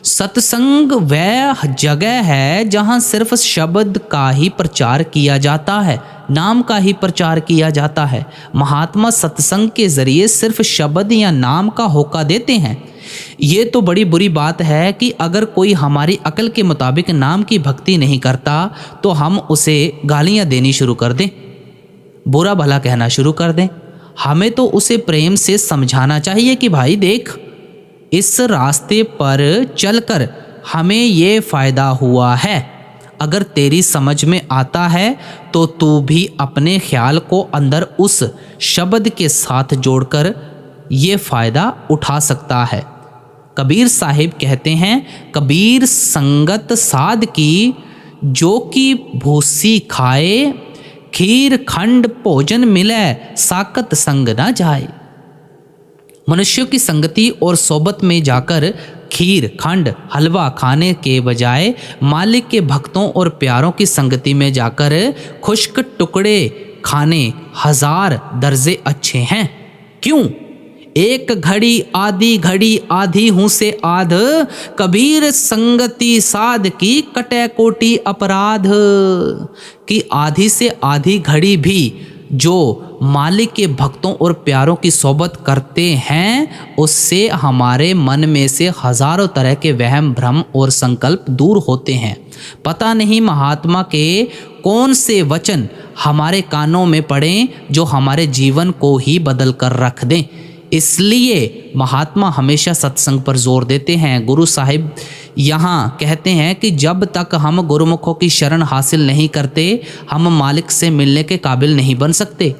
सत्संग वह जगह है जहाँ सिर्फ शब्द का ही प्रचार किया जाता है, नाम का ही प्रचार किया जाता है। महात्मा सत्संग के जरिए सिर्फ शब्द या नाम का होका देते हैं। ये तो बड़ी बुरी बात है कि अगर कोई हमारी अकल के मुताबिक नाम की भक्ति नहीं करता तो हम उसे गालियाँ देनी शुरू कर दें, बुरा भला कहना शुरू कर दें। हमें तो उसे प्रेम से समझाना चाहिए कि भाई देख, इस रास्ते पर चलकर हमें ये फ़ायदा हुआ है। अगर तेरी समझ में आता है तो तू भी अपने ख्याल को अंदर उस शब्द के साथ जोड़कर ये फ़ायदा उठा सकता है। कबीर साहिब कहते हैं, कबीर संगत साध की जो कि भूसी खाए, खीर खंड भोजन मिले साकत संग ना जाए। मनुष्यों की संगति और सोबत में जाकर खीर खंड हलवा खाने के बजाय मालिक के भक्तों और प्यारों की संगति में जाकर खुश्क टुकड़े खाने हजार दर्जे अच्छे हैं। क्यों? एक घड़ी आधी हूँ से आध, कबीर संगति साध की कटे कोटि अपराध। कि आधी से आधी घड़ी भी जो मालिक के भक्तों और प्यारों की सोबत करते हैं, उससे हमारे मन में से हजारों तरह के वहम भ्रम और संकल्प दूर होते हैं। पता नहीं महात्मा के कौन से वचन हमारे कानों में पड़े जो हमारे जीवन को ही बदल कर रख दें। इसलिए महात्मा हमेशा सत्संग पर जोर देते हैं। गुरु साहिब यहाँ कहते हैं कि जब तक हम गुरुमुखों की शरण हासिल नहीं करते, हम मालिक से मिलने के काबिल नहीं बन सकते।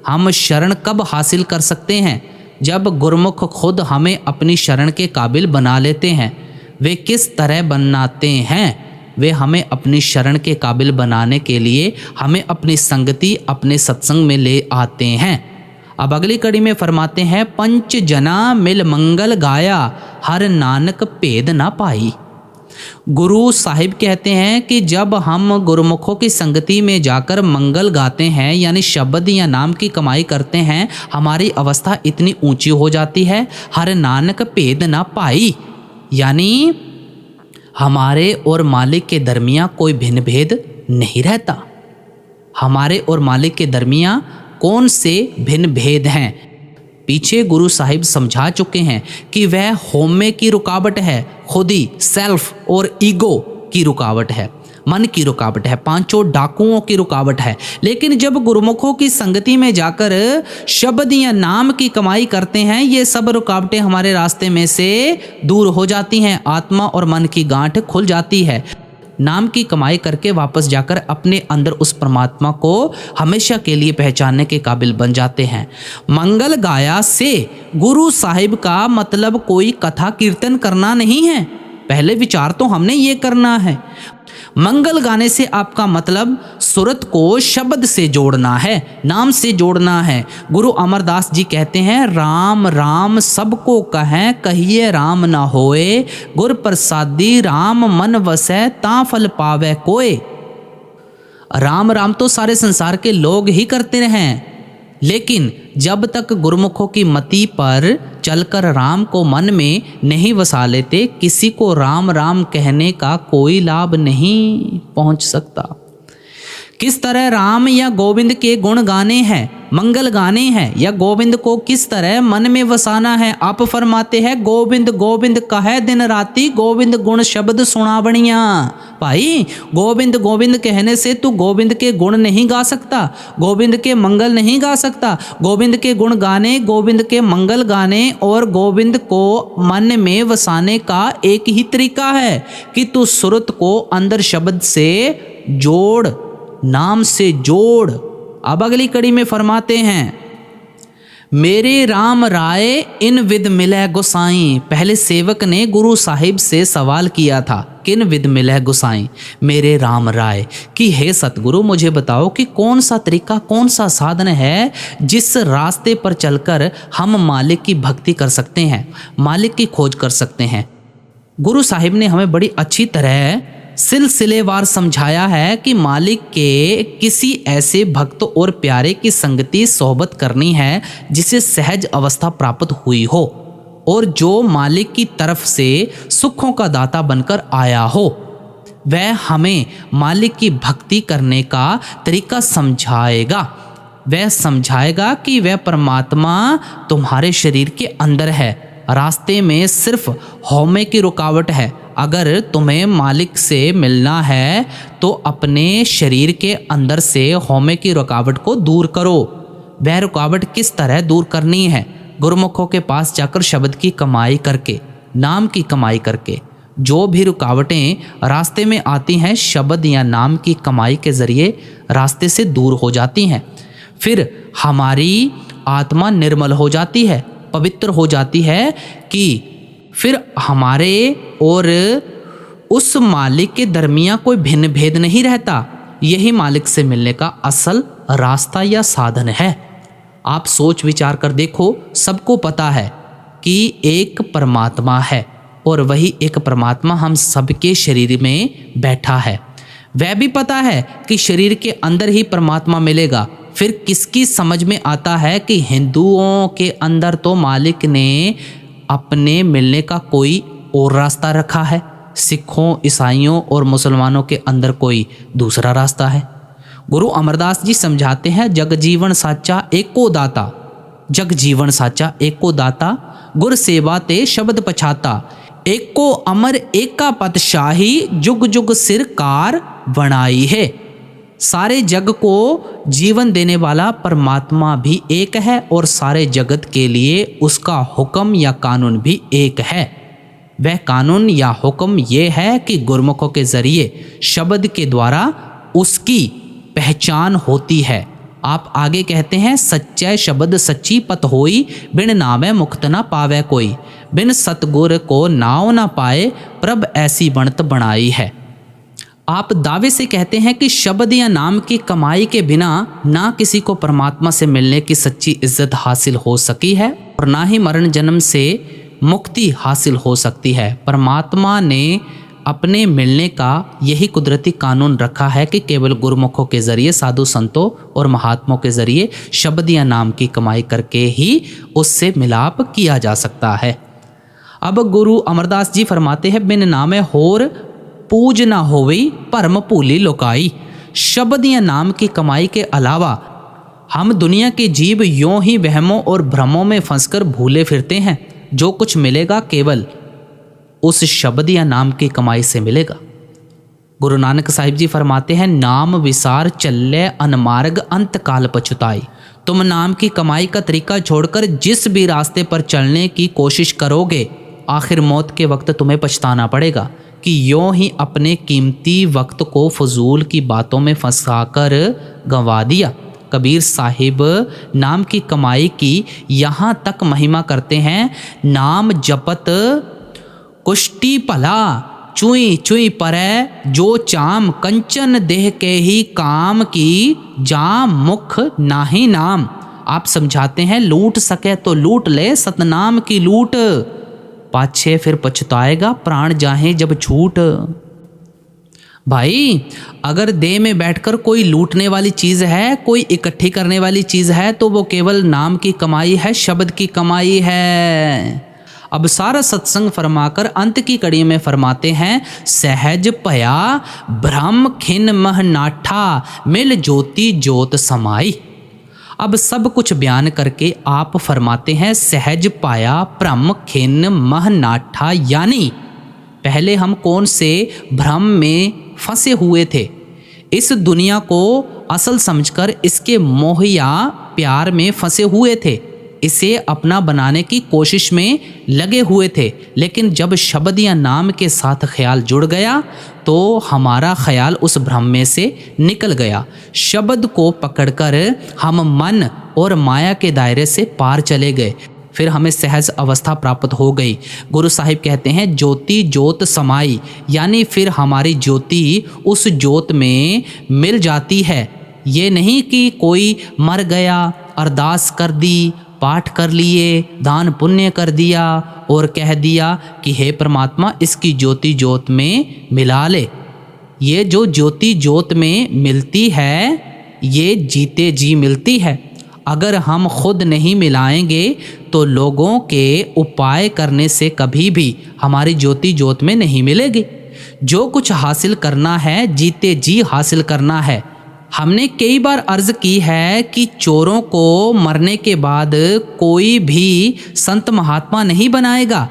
हम शरण कब हासिल कर सकते हैं? जब गुरुमुख खुद हमें अपनी शरण के काबिल बना लेते हैं। वे किस तरह बनाते हैं? वे हमें अपनी शरण के काबिल बनाने के लिए हमें अपनी संगति, अपने सत्संग में ले आते हैं। अब अगली कड़ी में फरमाते हैं, पंच जना मिल मंगल गाया, हर नानक भेद ना पाई। गुरु साहिब कहते हैं कि जब हम गुरुमुखों की संगति में जाकर मंगल गाते हैं, यानी शब्द या नाम की कमाई करते हैं, हमारी अवस्था इतनी ऊंची हो जाती है, हर नानक भेद ना पाई, यानी हमारे और मालिक के दरमियाँ कोई भिन्न भेद नहीं रहता। हमारे और मालिक के दरमियाँ कौन से भिन्न भेद हैं? पीछे गुरु साहिब समझा चुके हैं कि वह होमे की रुकावट है, खुदी सेल्फ और ईगो की रुकावट है, मन की रुकावट है, पांचों डाकुओं की रुकावट है। लेकिन जब गुरुमुखों की संगति में जाकर शब्द या नाम की कमाई करते हैं, ये सब रुकावटें हमारे रास्ते में से दूर हो जाती हैं। आत्मा और मन की गांठ खुल जाती है। नाम की कमाई करके वापस जाकर अपने अंदर उस परमात्मा को हमेशा के लिए पहचानने के काबिल बन जाते हैं। मंगल गाया से गुरु साहिब का मतलब कोई कथा कीर्तन करना नहीं है। पहले विचार तो हमने ये करना है। मंगल गाने से आपका मतलब सुरत को शब्द से जोड़ना है, नाम से जोड़ना है। गुरु अमरदास जी कहते हैं, राम राम सबको कहें, कहिए राम ना होए, गुर प्रसादी राम मन वसै, ता फल पावे कोय। राम राम तो सारे संसार के लोग ही करते रहें, लेकिन जब तक गुरुमुखों की मति पर चलकर राम को मन में नहीं वसा लेते, किसी को राम राम कहने का कोई लाभ नहीं पहुंच सकता। किस तरह राम या गोविंद के गुण गाने हैं, मंगल गाने हैं, या गोविंद को किस तरह मन में वसाना है। आप फरमाते हैं, गोविंद गोविंद कहे दिन राती, गोविंद गुण शब्द सुना बणिया। भाई, गोविंद गोविंद कहने से तू गोविंद के गुण नहीं गा सकता, गोविंद के मंगल नहीं गा सकता। गोविंद के गुण गाने, गोविंद के मंगल गाने और गोविंद को मन में वसाने का एक ही तरीका है कि तू सुरत को अंदर शब्द से जोड़, नाम से जोड़। अब अगली कड़ी में फरमाते हैं, मेरे राम राय इन विद मिले गोसाई। पहले सेवक ने गुरु साहिब से सवाल किया था, किन विद मिले गोसाई, मेरे राम राय, कि हे सतगुरु मुझे बताओ कि कौन सा तरीका, कौन सा साधन है जिस रास्ते पर चलकर हम मालिक की भक्ति कर सकते हैं, मालिक की खोज कर सकते हैं। गुरु साहिब ने हमें बड़ी अच्छी तरह सिलसिलेवार समझाया है कि मालिक के किसी ऐसे भक्त और प्यारे की संगति सोहबत करनी है जिसे सहज अवस्था प्राप्त हुई हो और जो मालिक की तरफ से सुखों का दाता बनकर आया हो। वह हमें मालिक की भक्ति करने का तरीका समझाएगा। वह समझाएगा कि वह परमात्मा तुम्हारे शरीर के अंदर है। रास्ते में सिर्फ हौमे की रुकावट है। अगर तुम्हें मालिक से मिलना है तो अपने शरीर के अंदर से हौमे की रुकावट को दूर करो। वह रुकावट किस तरह दूर करनी है? गुरुमुखों के पास जाकर शब्द की कमाई करके, नाम की कमाई करके। जो भी रुकावटें रास्ते में आती हैं, शब्द या नाम की कमाई के ज़रिए रास्ते से दूर हो जाती हैं। फिर हमारी आत्मा निर्मल हो जाती है, पवित्र हो जाती है कि फिर हमारे और उस मालिक के दरमियान कोई भिन्न भेद नहीं रहता। यही मालिक से मिलने का असल रास्ता या साधन है। आप सोच विचार कर देखो, सबको पता है कि एक परमात्मा है और वही एक परमात्मा हम सबके शरीर में बैठा है। वह भी पता है कि शरीर के अंदर ही परमात्मा मिलेगा। फिर किसकी समझ में आता है कि हिंदुओं के अंदर तो मालिक ने अपने मिलने का कोई और रास्ता रखा है, सिखों, ईसाइयों और मुसलमानों के अंदर कोई दूसरा रास्ता है। गुरु अमरदास जी समझाते हैं, जग जीवन साचा एको दाता, जग जीवन साचा एको दाता, गुर सेवा ते शब्द पछाता, एको अमर एका पतशाही, जुग जुग सिर कार बनाई है। सारे जग को जीवन देने वाला परमात्मा भी एक है और सारे जगत के लिए उसका हुक्म या कानून भी एक है। वह कानून या हुक्म ये है कि गुरमुखों के ज़रिए शब्द के द्वारा उसकी पहचान होती है। आप आगे कहते हैं, सच्चे शब्द सच्ची पत होई, बिन नावे मुक्त ना पावे कोई, बिन सतगुर को नाव ना पाए, प्रभ ऐसी बनत बनाई है। आप दावे से कहते हैं कि शब्द या नाम की कमाई के बिना ना किसी को परमात्मा से मिलने की सच्ची इज्जत हासिल हो सकी है और ना ही मरण जन्म से मुक्ति हासिल हो सकती है। परमात्मा ने अपने मिलने का यही कुदरती कानून रखा है कि केवल गुरुमुखों के ज़रिए, साधु संतों और महात्माओं के ज़रिए शब्द या नाम की कमाई करके ही उससे मिलाप किया जा सकता है। अब गुरु अमरदास जी फरमाते हैं, बिन नामे होर पूज ना होवी, परम भूली लोकाई। शब्द या नाम की कमाई के अलावा हम दुनिया के जीव यों ही वहमों और भ्रमों में फंसकर भूले फिरते हैं। जो कुछ मिलेगा केवल उस शब्द या नाम की कमाई से मिलेगा। गुरु नानक साहिब जी फरमाते हैं, नाम विसार चल्ले अनमार्ग अंत काल पछुताई। तुम नाम की कमाई का तरीका छोड़कर जिस भी रास्ते पर चलने की कोशिश करोगे, आखिर मौत के वक्त तुम्हें पछताना पड़ेगा कि यों ही अपने कीमती वक्त को फजूल की बातों में फंसाकर गंवा दिया। कबीर साहिब नाम की कमाई की यहाँ तक महिमा करते हैं, नाम जपत कुष्टी भला, चुई चुई परै जो चाम, कंचन देह के ही काम की, जाम मुख नाही नाम। आप समझाते हैं लूट सके तो लूट ले, सतनाम की लूट, पाछे फिर पछताएगा प्राण जाहे जब छूट। भाई अगर देह में बैठकर कोई लूटने वाली चीज़ है, कोई इकट्ठी करने वाली चीज़ है, तो वो केवल नाम की कमाई है, शब्द की कमाई है। अब सारा सत्संग फरमाकर अंत की कड़ी में फरमाते हैं, सहज पया भ्रम खिन मह नाठा, मिल ज्योति ज्योत समाई। अब सब कुछ बयान करके आप फरमाते हैं सहज पाया भ्रम खिन मह नाठा, यानी पहले हम कौन से भ्रम में फंसे हुए थे, इस दुनिया को असल समझकर इसके मोह या प्यार में फंसे हुए थे, इसे अपना बनाने की कोशिश में लगे हुए थे। लेकिन जब शब्द या नाम के साथ ख्याल जुड़ गया तो हमारा ख्याल उस भ्रम में से निकल गया। शब्द को पकड़कर हम मन और माया के दायरे से पार चले गए, फिर हमें सहज अवस्था प्राप्त हो गई। गुरु साहिब कहते हैं ज्योति ज्योत समाई, यानी फिर हमारी ज्योति उस ज्योत में मिल जाती है। ये नहीं कि कोई मर गया, अरदास कर दी, पाठ कर लिए, दान पुण्य कर दिया और कह दिया कि हे परमात्मा इसकी ज्योति ज्योत में मिला ले। ये जो ज्योति ज्योत में मिलती है ये जीते जी मिलती है। अगर हम खुद नहीं मिलाएंगे तो लोगों के उपाय करने से कभी भी हमारी ज्योति ज्योत में नहीं मिलेगी। जो कुछ हासिल करना है जीते जी हासिल करना है। हमने कई बार अर्ज की है कि चोरों को मरने के बाद कोई भी संत महात्मा नहीं बनाएगा,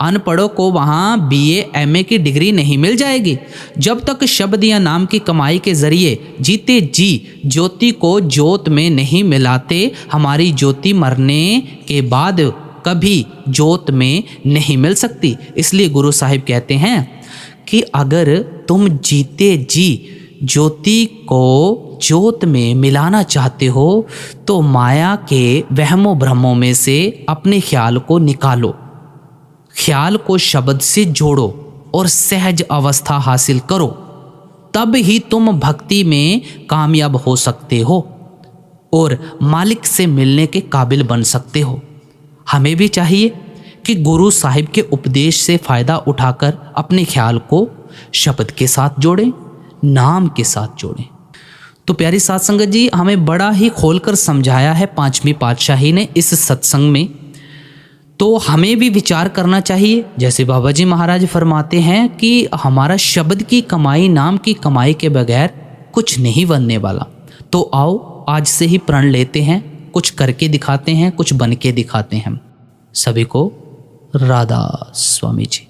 अनपढ़ों को वहाँ BA MA की डिग्री नहीं मिल जाएगी। जब तक शब्द या नाम की कमाई के जरिए जीते जी ज्योति को ज्योत में नहीं मिलाते, हमारी ज्योति मरने के बाद कभी ज्योत में नहीं मिल सकती। इसलिए गुरु साहिब कहते हैं कि अगर तुम जीते जी ज्योति को ज्योत में मिलाना चाहते हो तो माया के वहमों भ्रमों में से अपने ख्याल को निकालो, ख्याल को शब्द से जोड़ो और सहज अवस्था हासिल करो, तब ही तुम भक्ति में कामयाब हो सकते हो और मालिक से मिलने के काबिल बन सकते हो। हमें भी चाहिए कि गुरु साहिब के उपदेश से फ़ायदा उठाकर अपने ख्याल को शब्द के साथ जोड़ें, नाम के साथ जोड़ें। तो प्यारी साध संगत जी, हमें बड़ा ही खोलकर समझाया है पांचवी पातशाही ने इस सत्संग में। तो हमें भी विचार करना चाहिए, जैसे बाबा जी महाराज फरमाते हैं कि हमारा शब्द की कमाई, नाम की कमाई के बगैर कुछ नहीं बनने वाला। तो आओ आज से ही प्रण लेते हैं, कुछ करके दिखाते हैं, कुछ बन के दिखाते हैं। सभी को राधा स्वामी जी।